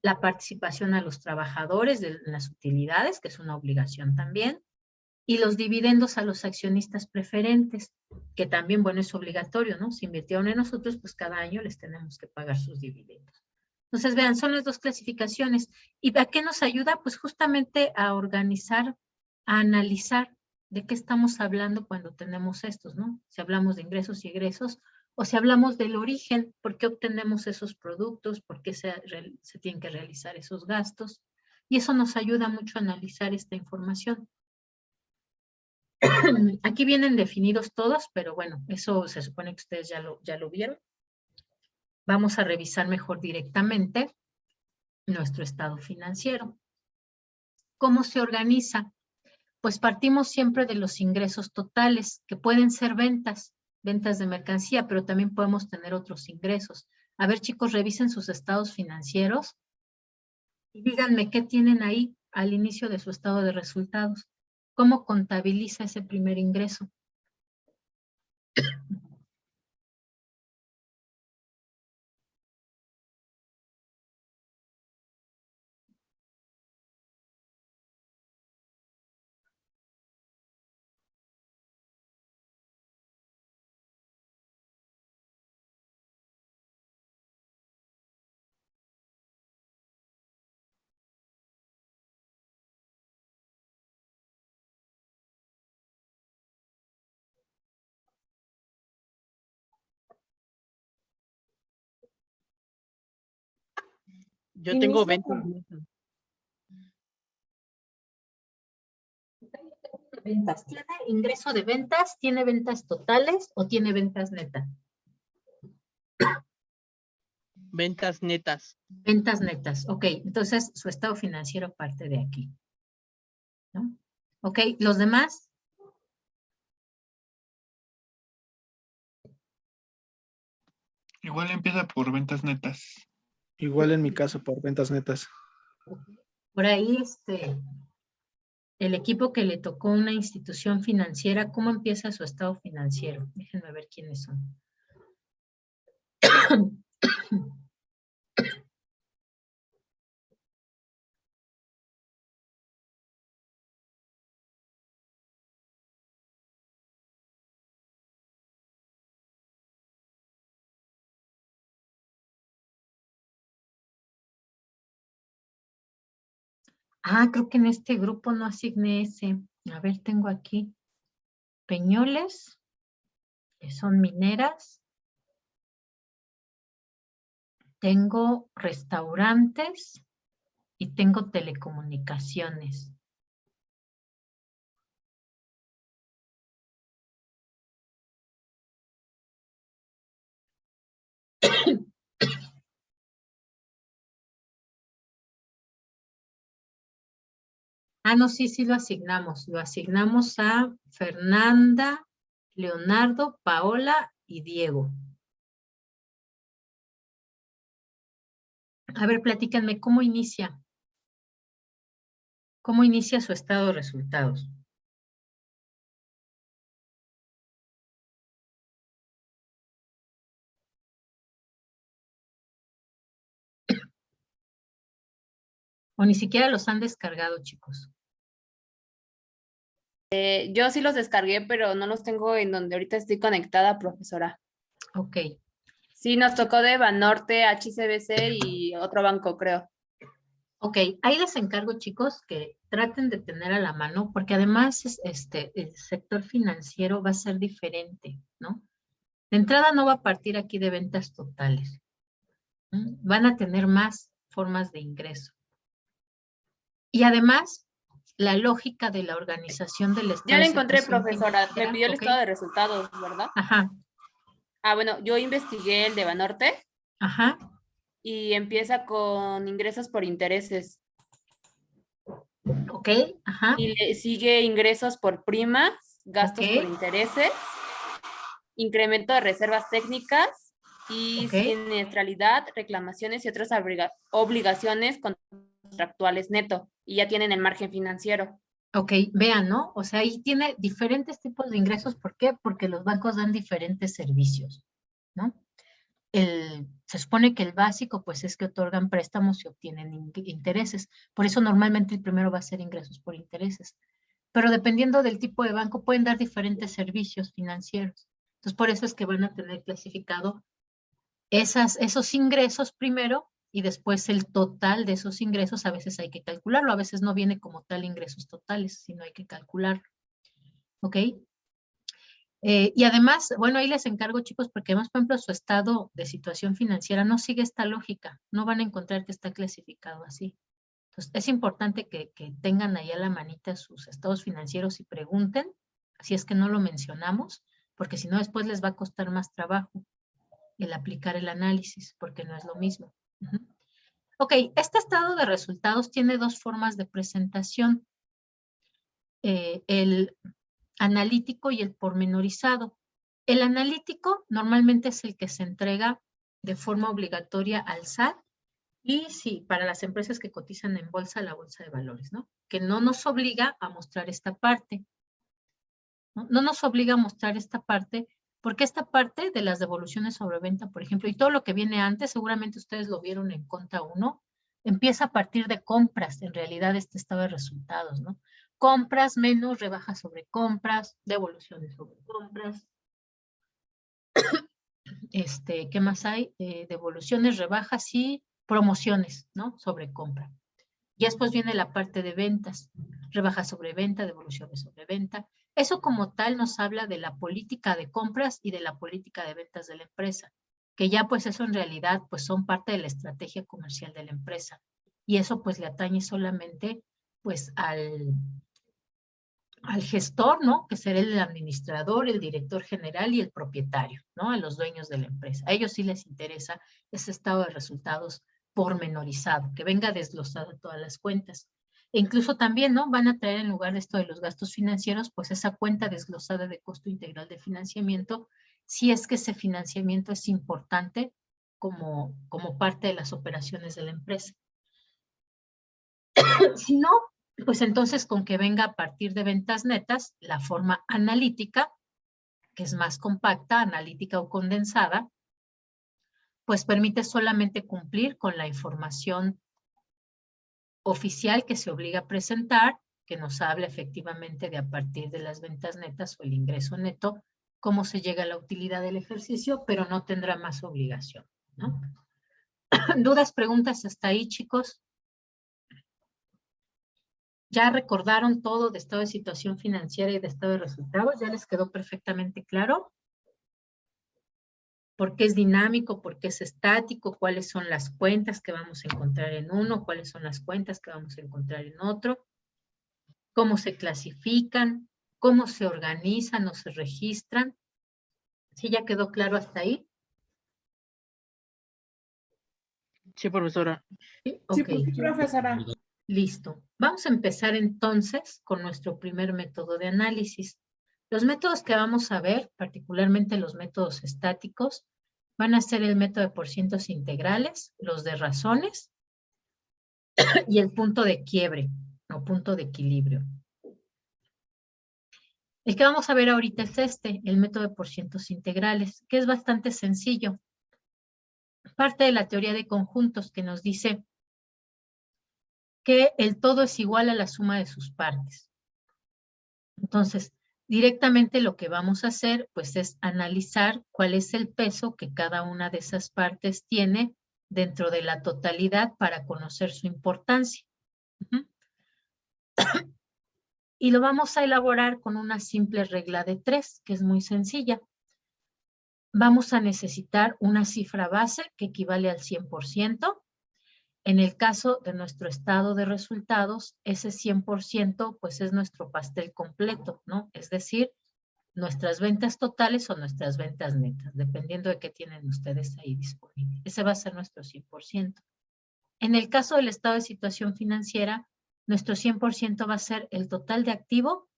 la participación a los trabajadores de las utilidades, que es una obligación también, y los dividendos a los accionistas preferentes, que también, bueno, es obligatorio, ¿no? Si invirtieron en nosotros, pues cada año les tenemos que pagar sus dividendos. Entonces, vean, son las dos clasificaciones. ¿Y a qué nos ayuda? Pues justamente a organizar, a analizar de qué estamos hablando cuando tenemos estos, ¿no? Si hablamos de ingresos y egresos, o si hablamos del origen, por qué obtenemos esos productos, por qué se tienen que realizar esos gastos. Y eso nos ayuda mucho a analizar esta información. Aquí vienen definidos todos, pero bueno, eso se supone que ustedes ya lo vieron. Vamos a revisar mejor directamente nuestro estado financiero. ¿Cómo se organiza? Pues partimos siempre de los ingresos totales, que pueden ser ventas de mercancía, pero también podemos tener otros ingresos. A ver, chicos, revisen sus estados financieros y díganme qué tienen ahí al inicio de su estado de resultados. ¿Cómo contabiliza ese primer ingreso? Yo tengo ventas. Ventas. ¿Tiene ingreso de ventas? ¿Tiene ventas totales o tiene ventas netas? Ventas netas. Ventas netas, ok. Entonces, su estado financiero parte de aquí, ¿no? Ok, ¿los demás? Igual empieza por ventas netas. Igual en mi caso, por ventas netas. Por ahí, el equipo que le tocó una institución financiera, ¿cómo empieza su estado financiero? Déjenme ver quiénes son. Ah, creo que en este grupo no asigné ese. A ver, tengo aquí Peñoles, que son mineras. Tengo restaurantes y tengo telecomunicaciones. Ah, no, sí, sí lo asignamos. Lo asignamos a Fernanda, Leonardo, Paola y Diego. A ver, platícanme, ¿cómo inicia? ¿Cómo inicia su estado de resultados? O ni siquiera los han descargado, chicos. Yo sí los descargué, pero no los tengo en donde ahorita estoy conectada, profesora. Ok. Sí, nos tocó de Banorte, HCBC y otro banco, creo. Ok, ahí les encargo, chicos, que traten de tener a la mano, porque además el sector financiero va a ser diferente, ¿no? De entrada no va a partir aquí de ventas totales. Van a tener más formas de ingreso. Y además, la lógica de la organización del estado Ya la de encontré, situación profesora. Me financiera, pidió el ok. estado de resultados, ¿verdad? Ajá, Ah, bueno, yo investigué el de Banorte ajá, y empieza con ingresos por intereses. ok, ajá, Y le sigue ingresos por primas, gastos Ok. por intereses, incremento de reservas técnicas y Ok. siniestralidad, reclamaciones y otras obligaciones contractuales neto. Y ya tienen el margen financiero. ok, vean, ¿no? O sea, ahí tiene diferentes tipos de ingresos. ¿Por qué? Porque los bancos dan diferentes servicios, ¿no? Se supone que el básico, pues, es que otorgan préstamos y obtienen intereses. Por eso normalmente el primero va a ser ingresos por intereses. Pero dependiendo del tipo de banco, pueden dar diferentes servicios financieros. Entonces, por eso es que van a tener clasificado esos ingresos primero y después el total de esos ingresos. A veces hay que calcularlo, a veces no viene como tal ingresos totales, sino hay que calcularlo. ¿Ok? Y además, bueno, ahí les encargo, chicos, porque además, por ejemplo, su estado de situación financiera no sigue esta lógica. No van a encontrar que está clasificado así. Entonces, es importante que tengan ahí a la manita sus estados financieros y pregunten, si es que no lo mencionamos, porque si no, después les va a costar más trabajo el aplicar el análisis, porque no es lo mismo. Ok, este estado de resultados tiene dos formas de presentación. El analítico y el pormenorizado. El analítico normalmente es el que se entrega de forma obligatoria al SAT y sí, para las empresas que cotizan en bolsa, la bolsa de valores, ¿no? Que no nos obliga a mostrar esta parte. No nos obliga a mostrar esta parte, porque esta parte de las devoluciones sobre venta, por ejemplo, y todo lo que viene antes, seguramente ustedes lo vieron en conta 1, empieza a partir de compras, en realidad este estado de resultados, ¿no? Compras menos rebajas sobre compras, devoluciones sobre compras. ¿Qué más hay? Devoluciones, rebajas y promociones, ¿no? Sobre compra. Y después viene la parte de ventas, rebajas sobre venta, devoluciones sobre venta. Eso como tal nos habla de la política de compras y de la política de ventas de la empresa, que ya pues eso en realidad pues son parte de la estrategia comercial de la empresa. Y eso pues le atañe solamente pues al gestor, ¿no? Que será el administrador, el director general y el propietario, ¿no? A los dueños de la empresa. A ellos sí les interesa ese estado de resultados pormenorizado, que venga desglosado todas las cuentas. E incluso también, ¿no? Van a traer en lugar de esto de los gastos financieros, pues esa cuenta desglosada de costo integral de financiamiento, si es que ese financiamiento es importante como parte de las operaciones de la empresa. Si no, pues entonces con que venga a partir de ventas netas, la forma analítica, que es más compacta, analítica o condensada, pues permite solamente cumplir con la información oficial que se obliga a presentar, que nos habla efectivamente de a partir de las ventas netas o el ingreso neto, cómo se llega a la utilidad del ejercicio, pero no tendrá más obligación, ¿no? ¿Dudas, preguntas hasta ahí, chicos? ¿Ya recordaron todo de estado de situación financiera y de estado de resultados? ¿Ya les quedó perfectamente claro? ¿Por qué es dinámico? ¿Por qué es estático? ¿Cuáles son las cuentas que vamos a encontrar en uno? ¿Cuáles son las cuentas que vamos a encontrar en otro? ¿Cómo se clasifican? ¿Cómo se organizan o se registran? ¿Sí ya quedó claro hasta ahí? Sí, profesora. Sí, Sí, ok. profesora. Listo. Vamos a empezar entonces con nuestro primer método de análisis. Los métodos que vamos a ver, particularmente los métodos estáticos, van a ser el método de porcientos integrales, los de razones y el punto de quiebre o punto de equilibrio. El que vamos a ver ahorita es el método de porcientos integrales, que es bastante sencillo. Parte de la teoría de conjuntos que nos dice que el todo es igual a la suma de sus partes. Entonces, directamente lo que vamos a hacer, pues, es analizar cuál es el peso que cada una de esas partes tiene dentro de la totalidad para conocer su importancia. Y lo vamos a elaborar con una simple regla de 3, que es muy sencilla. Vamos a necesitar una cifra base que equivale al 100%. En el caso de nuestro estado de resultados, ese 100% pues es nuestro pastel completo, ¿no? Es decir, nuestras ventas totales o nuestras ventas netas, dependiendo de qué tienen ustedes ahí disponible. Ese va a ser nuestro 100%. En el caso del estado de situación financiera, nuestro 100% va a ser el total de activo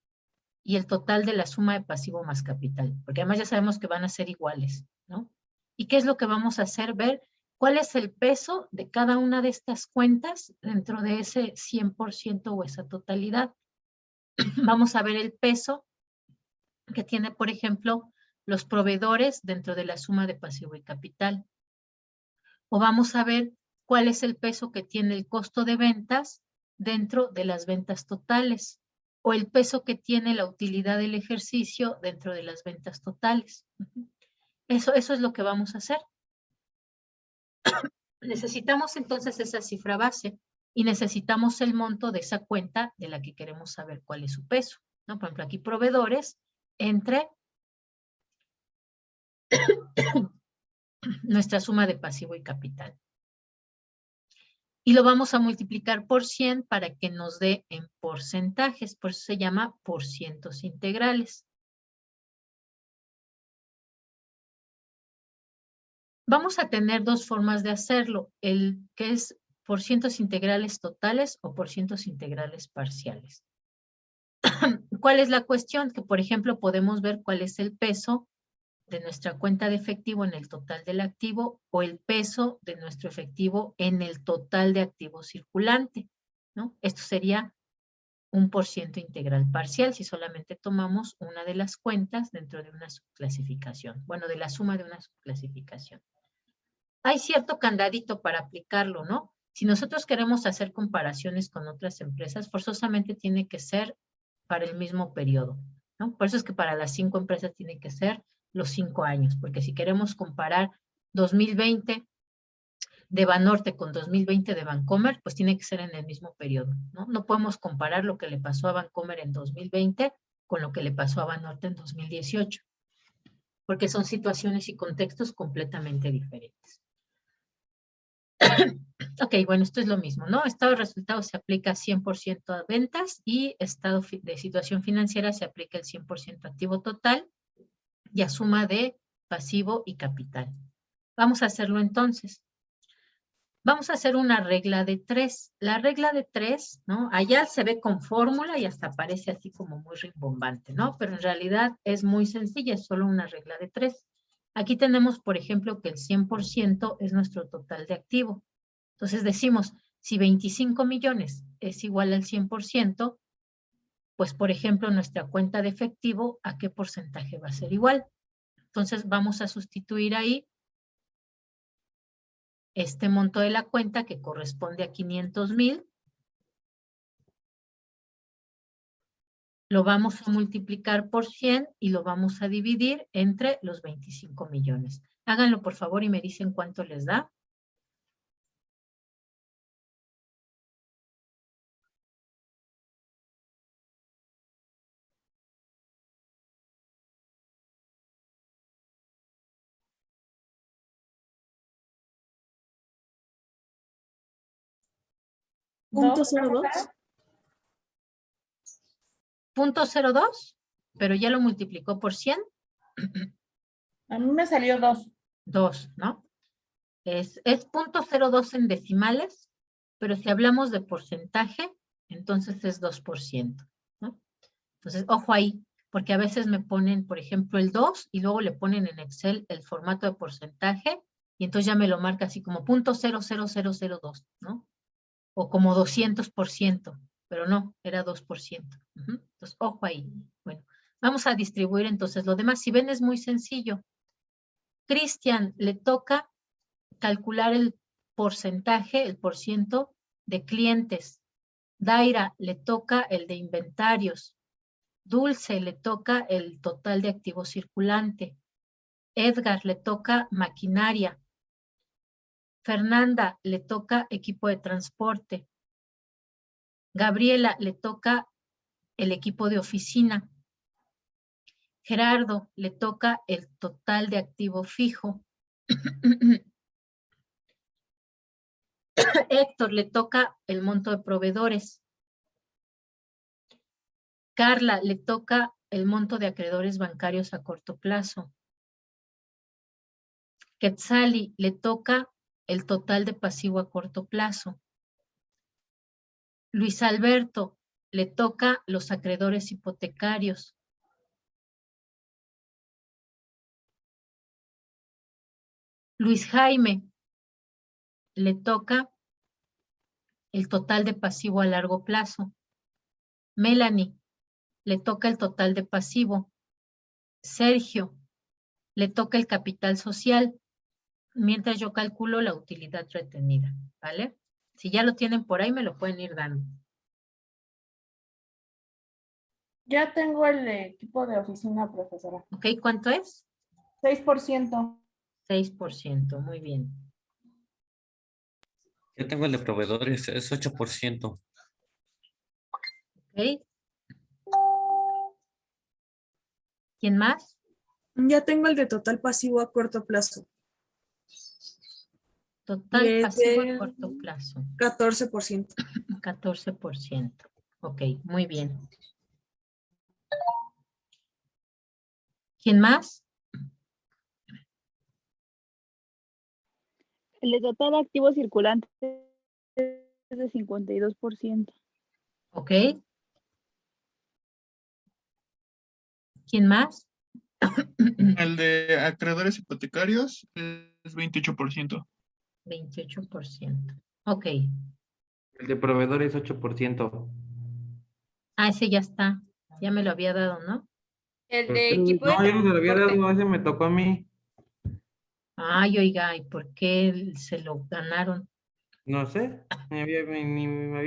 y el total de la suma de pasivo más capital, porque además ya sabemos que van a ser iguales, ¿no? ¿Y qué es lo que vamos a hacer? Ver cuál es el peso de cada una de estas cuentas dentro de ese 100% o esa totalidad. Vamos a ver el peso que tiene, por ejemplo, los proveedores dentro de la suma de pasivo y capital. O vamos a ver cuál es el peso que tiene el costo de ventas dentro de las ventas totales, o el peso que tiene la utilidad del ejercicio dentro de las ventas totales. Eso es lo que vamos a hacer. Necesitamos entonces esa cifra base y necesitamos el monto de esa cuenta de la que queremos saber cuál es su peso, ¿no? Por ejemplo, aquí proveedores entre nuestra suma de pasivo y capital. Y lo vamos a multiplicar por 100 para que nos dé en porcentajes, por eso se llama por cientos integrales. Vamos a tener dos formas de hacerlo, el que es por cientos integrales totales o por cientos integrales parciales. ¿Cuál es la cuestión? Que, por ejemplo, podemos ver cuál es el peso de nuestra cuenta de efectivo en el total del activo o el peso de nuestro efectivo en el total de activo circulante, ¿no? Esto sería un por ciento integral parcial si solamente tomamos una de las cuentas dentro de una subclasificación. Bueno, de la suma de una subclasificación. Hay cierto candadito para aplicarlo, ¿no? Si nosotros queremos hacer comparaciones con otras empresas, forzosamente tiene que ser para el mismo periodo, ¿no? Por eso es que para las 5 empresas tiene que ser los 5 años, porque si queremos comparar 2020 de Banorte con 2020 de Bancomer, pues tiene que ser en el mismo periodo, ¿no? No podemos comparar lo que le pasó a Bancomer en 2020 con lo que le pasó a Banorte en 2018, porque son situaciones y contextos completamente diferentes. Ok, bueno, esto es lo mismo, ¿no? Estado de resultados se aplica 100% a ventas y estado de situación financiera se aplica el 100% activo total y a suma de pasivo y capital. Vamos a hacerlo entonces. Vamos a hacer una regla de 3. La regla de 3, ¿no? Allá se ve con fórmula y hasta parece así como muy rimbombante, ¿no? Pero en realidad es muy sencilla, es solo una regla de 3. Aquí tenemos, por ejemplo, que el 100% es nuestro total de activo. Entonces decimos, si 25 millones es igual al 100%, pues, por ejemplo, nuestra cuenta de efectivo, ¿a qué porcentaje va a ser igual? Entonces vamos a sustituir ahí este monto de la cuenta que corresponde a 500,000. Lo vamos a multiplicar por 100 y lo vamos a dividir entre los 25 millones. Háganlo por favor y me dicen cuánto les da. .02. .02, pero ya lo multiplicó por 100. A mí me salió 2. 2, ¿no? Es .02 en decimales, pero si hablamos de porcentaje, entonces es 2%, ¿no? Entonces, ojo ahí, porque a veces me ponen, por ejemplo, el 2 y luego le ponen en Excel el formato de porcentaje y entonces ya me lo marca así como .00002, ¿no? O como 200%, pero no, era 2%. Entonces, ojo ahí. Bueno, vamos a distribuir entonces lo demás. Si ven, es muy sencillo. Cristian, le toca calcular el porcentaje, el porciento de clientes Daira le toca el de inventarios. Dulce le toca el total de activo circulante. Edgar le toca maquinaria. Fernanda le toca equipo de transporte. Gabriela le toca el equipo de oficina. Gerardo le toca el total de activo fijo. Héctor le toca el monto de proveedores. Carla le toca el monto de acreedores bancarios a corto plazo. Quetzali le toca el total de pasivo a corto plazo. Luis Alberto le toca los acreedores hipotecarios. Luis Jaime le toca el total de pasivo a largo plazo. Melanie le toca el total de pasivo. Sergio le toca el capital social, mientras yo calculo la utilidad retenida, ¿vale? Si ya lo tienen por ahí, me lo pueden ir dando. Ya tengo el equipo de oficina, profesora. ¿Ok? ¿Cuánto es? 6%. 6%, muy bien. Yo tengo el de proveedores, es 8%. ¿Ok? ¿Quién más? Ya tengo el de total pasivo a corto plazo. Total Y es pasivo a del corto plazo. 14%. 14%. Ok, muy bien. ¿Quién más? El de total activo circulante es de 52%. Ok. ¿Quién más? El de acreedores hipotecarios es 28%. 28%. Ok. El de proveedores 8%. Ah, ese ya está. Ya me lo había dado, ¿no? El de equipo No, de yo no se lo había transporte. dado, ese me tocó a mí. Ay, oiga, ¿y por qué se lo ganaron? No sé, ni me había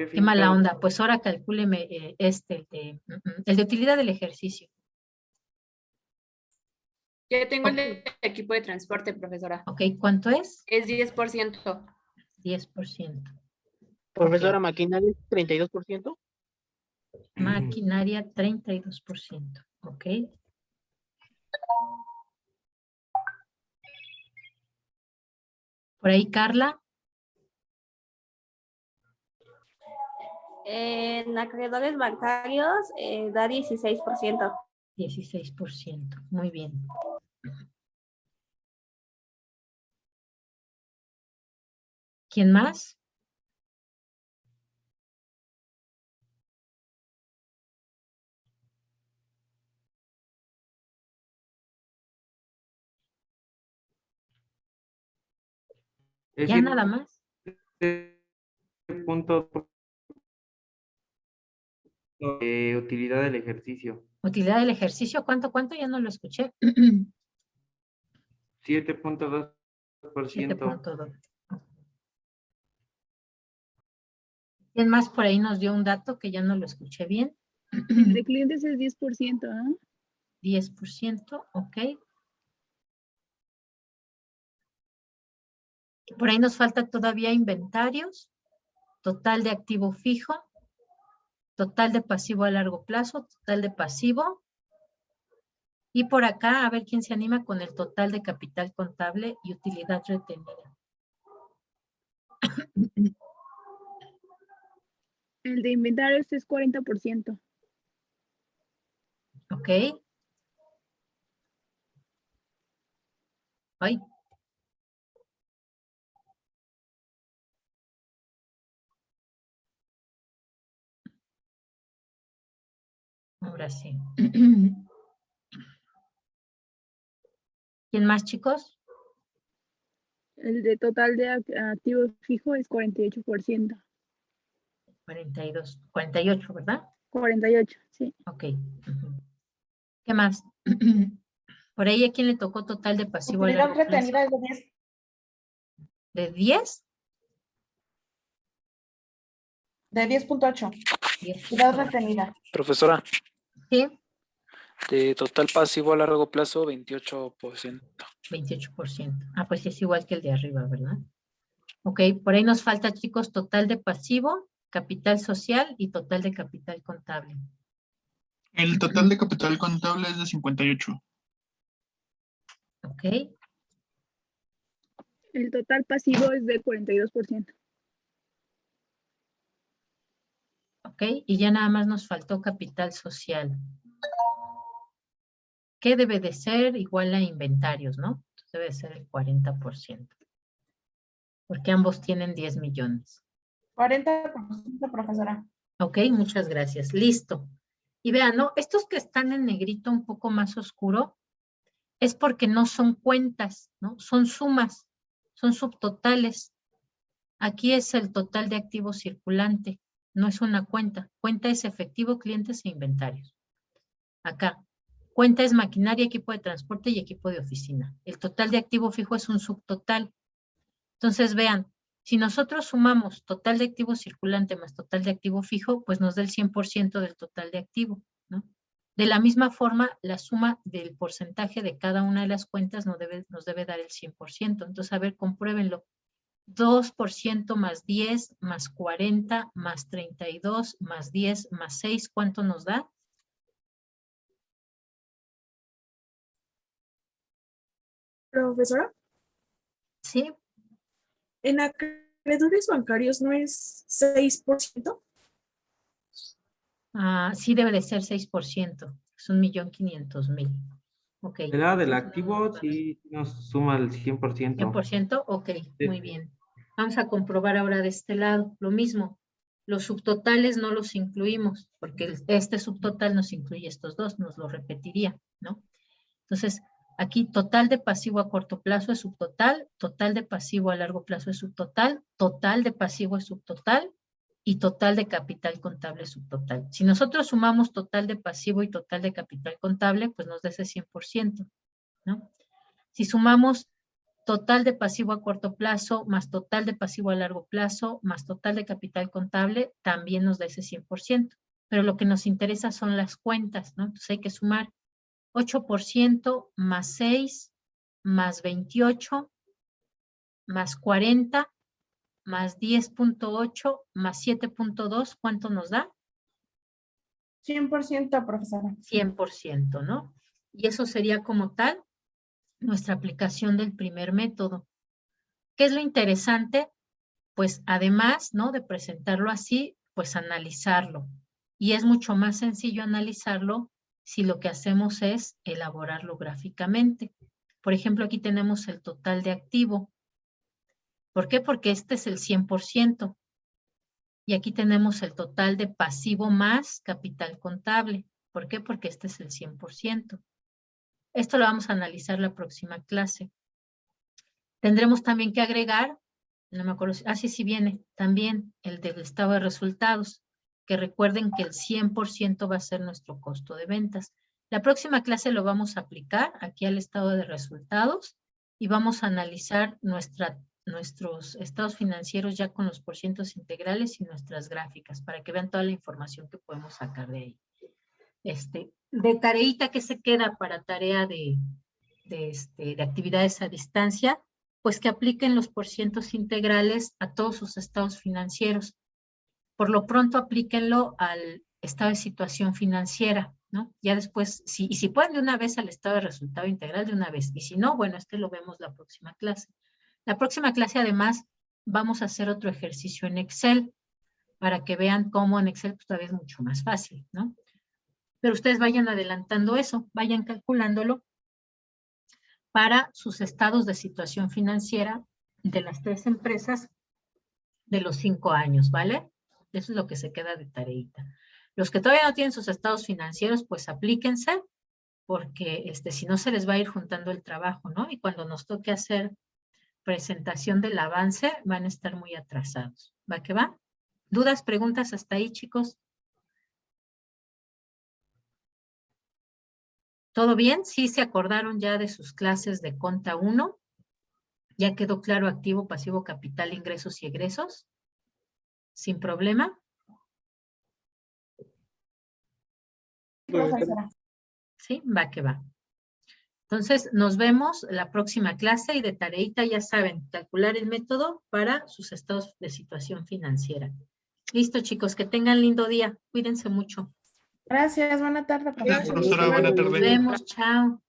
Qué mala fijado. onda. Pues ahora calcúleme el de utilidad del ejercicio. Yo tengo el de equipo de transporte, profesora. Ok, ¿cuánto es? Es 10%. 10%. Profesora, maquinaria, 32%. Maquinaria, 32%. Ok. Por ahí, Carla. En acreedores bancarios da 16%. 16%. Muy bien. ¿Quién más? Es Ya nada más. punto utilidad del ejercicio. Utilidad del ejercicio, ¿cuánto? Ya no lo escuché. 7.2%. 7.2. ¿Quién más por ahí nos dio un dato que ya no lo escuché bien? El de clientes es 10%, ¿no? 10%, ok. Por ahí nos falta todavía inventarios, total de activo fijo, total de pasivo a largo plazo, total de pasivo. Y por acá, a ver quién se anima con el total de capital contable y utilidad retenida. El de inventarios es 40%. Ok. Ay. Ahora sí. ¿Quién más, chicos? El de total de activo fijo es 48%. 48, ¿verdad? 48, sí. Ok. ¿Qué más? Por ahí, ¿a quién le tocó total de pasivo a Utilidad largo plazo? retenida es de 10. ¿De 10? De 10.8. 10. Edad retenida. Profesora, Sí, de total pasivo a largo plazo, 28%. 28%. Ah, pues es igual que el de arriba, ¿verdad? Ok, por ahí nos falta, chicos, total de pasivo, capital social y total de capital contable. El total de capital contable es de 58. Ok, El total pasivo es de 42%. ok, y ya nada más nos faltó capital social. ¿Qué debe de ser? Igual a inventarios, ¿no? Debe ser el 40%. Porque ambos tienen 10 millones. 40%, profesora. Ok, muchas gracias. Listo. Y vean, ¿no? Estos que están en negrito un poco más oscuro es porque no son cuentas, ¿no? Son sumas, son subtotales. Aquí es el total de activo circulante, no es una cuenta. Cuenta es efectivo, clientes e inventarios. Acá, cuenta es maquinaria, equipo de transporte y equipo de oficina. El total de activo fijo es un subtotal. Entonces, vean, si nosotros sumamos total de activo circulante más total de activo fijo, pues nos da el 100% del total de activo, ¿no? De la misma forma, la suma del porcentaje de cada una de las cuentas nos debe dar el 100%. Entonces, a ver, compruébenlo. 2% más 10 más 40 más 32 más 10 más 6, ¿cuánto nos da? Profesora, Sí, en acreedores bancarios no es 6%. sí debe de ser 6%, es 1.500.000. Ok. El lado del activo sí nos suma el 100%. 100%, ok, Sí. muy bien. Vamos a comprobar ahora de este lado, lo mismo. Los subtotales no los incluimos, porque este subtotal nos incluye estos dos, nos lo repetiría, ¿no? Entonces, aquí total de pasivo a corto plazo es subtotal, total de pasivo a largo plazo es subtotal, total de pasivo es subtotal y total de capital contable es subtotal. Si nosotros sumamos total de pasivo y total de capital contable, pues nos da ese 100%, ¿no? Si sumamos total de pasivo a corto plazo, más total de pasivo a largo plazo, más total de capital contable, también nos da ese 100%. Pero lo que nos interesa son las cuentas, ¿no? Entonces hay que sumar 8% más 6 más 28 más 40 más 10.8 más 7.2, ¿cuánto nos da? 100%, profesora. 100%, ¿no? Y eso sería como tal nuestra aplicación del primer método. ¿Qué es lo interesante? Pues además, ¿no? De presentarlo así, pues analizarlo. Y es mucho más sencillo analizarlo si lo que hacemos es elaborarlo gráficamente. Por ejemplo, aquí tenemos el total de activo. ¿Por qué? Porque este es el 100%. Y aquí tenemos el total de pasivo más capital contable. ¿Por qué? Porque este es el 100%. Esto lo vamos a analizar la próxima clase. Tendremos también que agregar, no me acuerdo, sí viene, también el del estado de resultados, que recuerden que el 100% va a ser nuestro costo de ventas. La próxima clase lo vamos a aplicar aquí al estado de resultados y vamos a analizar nuestros estados financieros ya con los porcientos integrales y nuestras gráficas para que vean toda la información que podemos sacar de ahí. De tareita que se queda para tarea de actividades a distancia, pues que apliquen los porcientos integrales a todos sus estados financieros. Por lo pronto aplíquenlo al estado de situación financiera, ¿no? Ya después, y si pueden de una vez al estado de resultado integral, de una vez. Y si no, bueno, lo vemos la próxima clase. La próxima clase, además, vamos a hacer otro ejercicio en Excel, para que vean cómo en Excel pues, todavía es mucho más fácil, ¿no? Pero ustedes vayan adelantando eso, vayan calculándolo para sus estados de situación financiera de las 3 empresas de los 5 años, ¿vale? Eso es lo que se queda de tareita. Los que todavía no tienen sus estados financieros, pues aplíquense, porque si no se les va a ir juntando el trabajo, ¿no? Y cuando nos toque hacer presentación del avance, van a estar muy atrasados. ¿Va que va? ¿Dudas, preguntas hasta ahí, chicos? ¿Todo bien? ¿Sí se acordaron ya de sus clases de Conta 1? ¿Ya quedó claro activo, pasivo, capital, ingresos y egresos? ¿Sin problema? profesora. Sí, va que va. Entonces, nos vemos la próxima clase y de tareita ya saben, calcular el método para sus estados de situación financiera. Listo, chicos, que tengan lindo día. Cuídense mucho. Gracias, buena tarde, profesora. Profesora, buena tarde. Nos vemos, chao.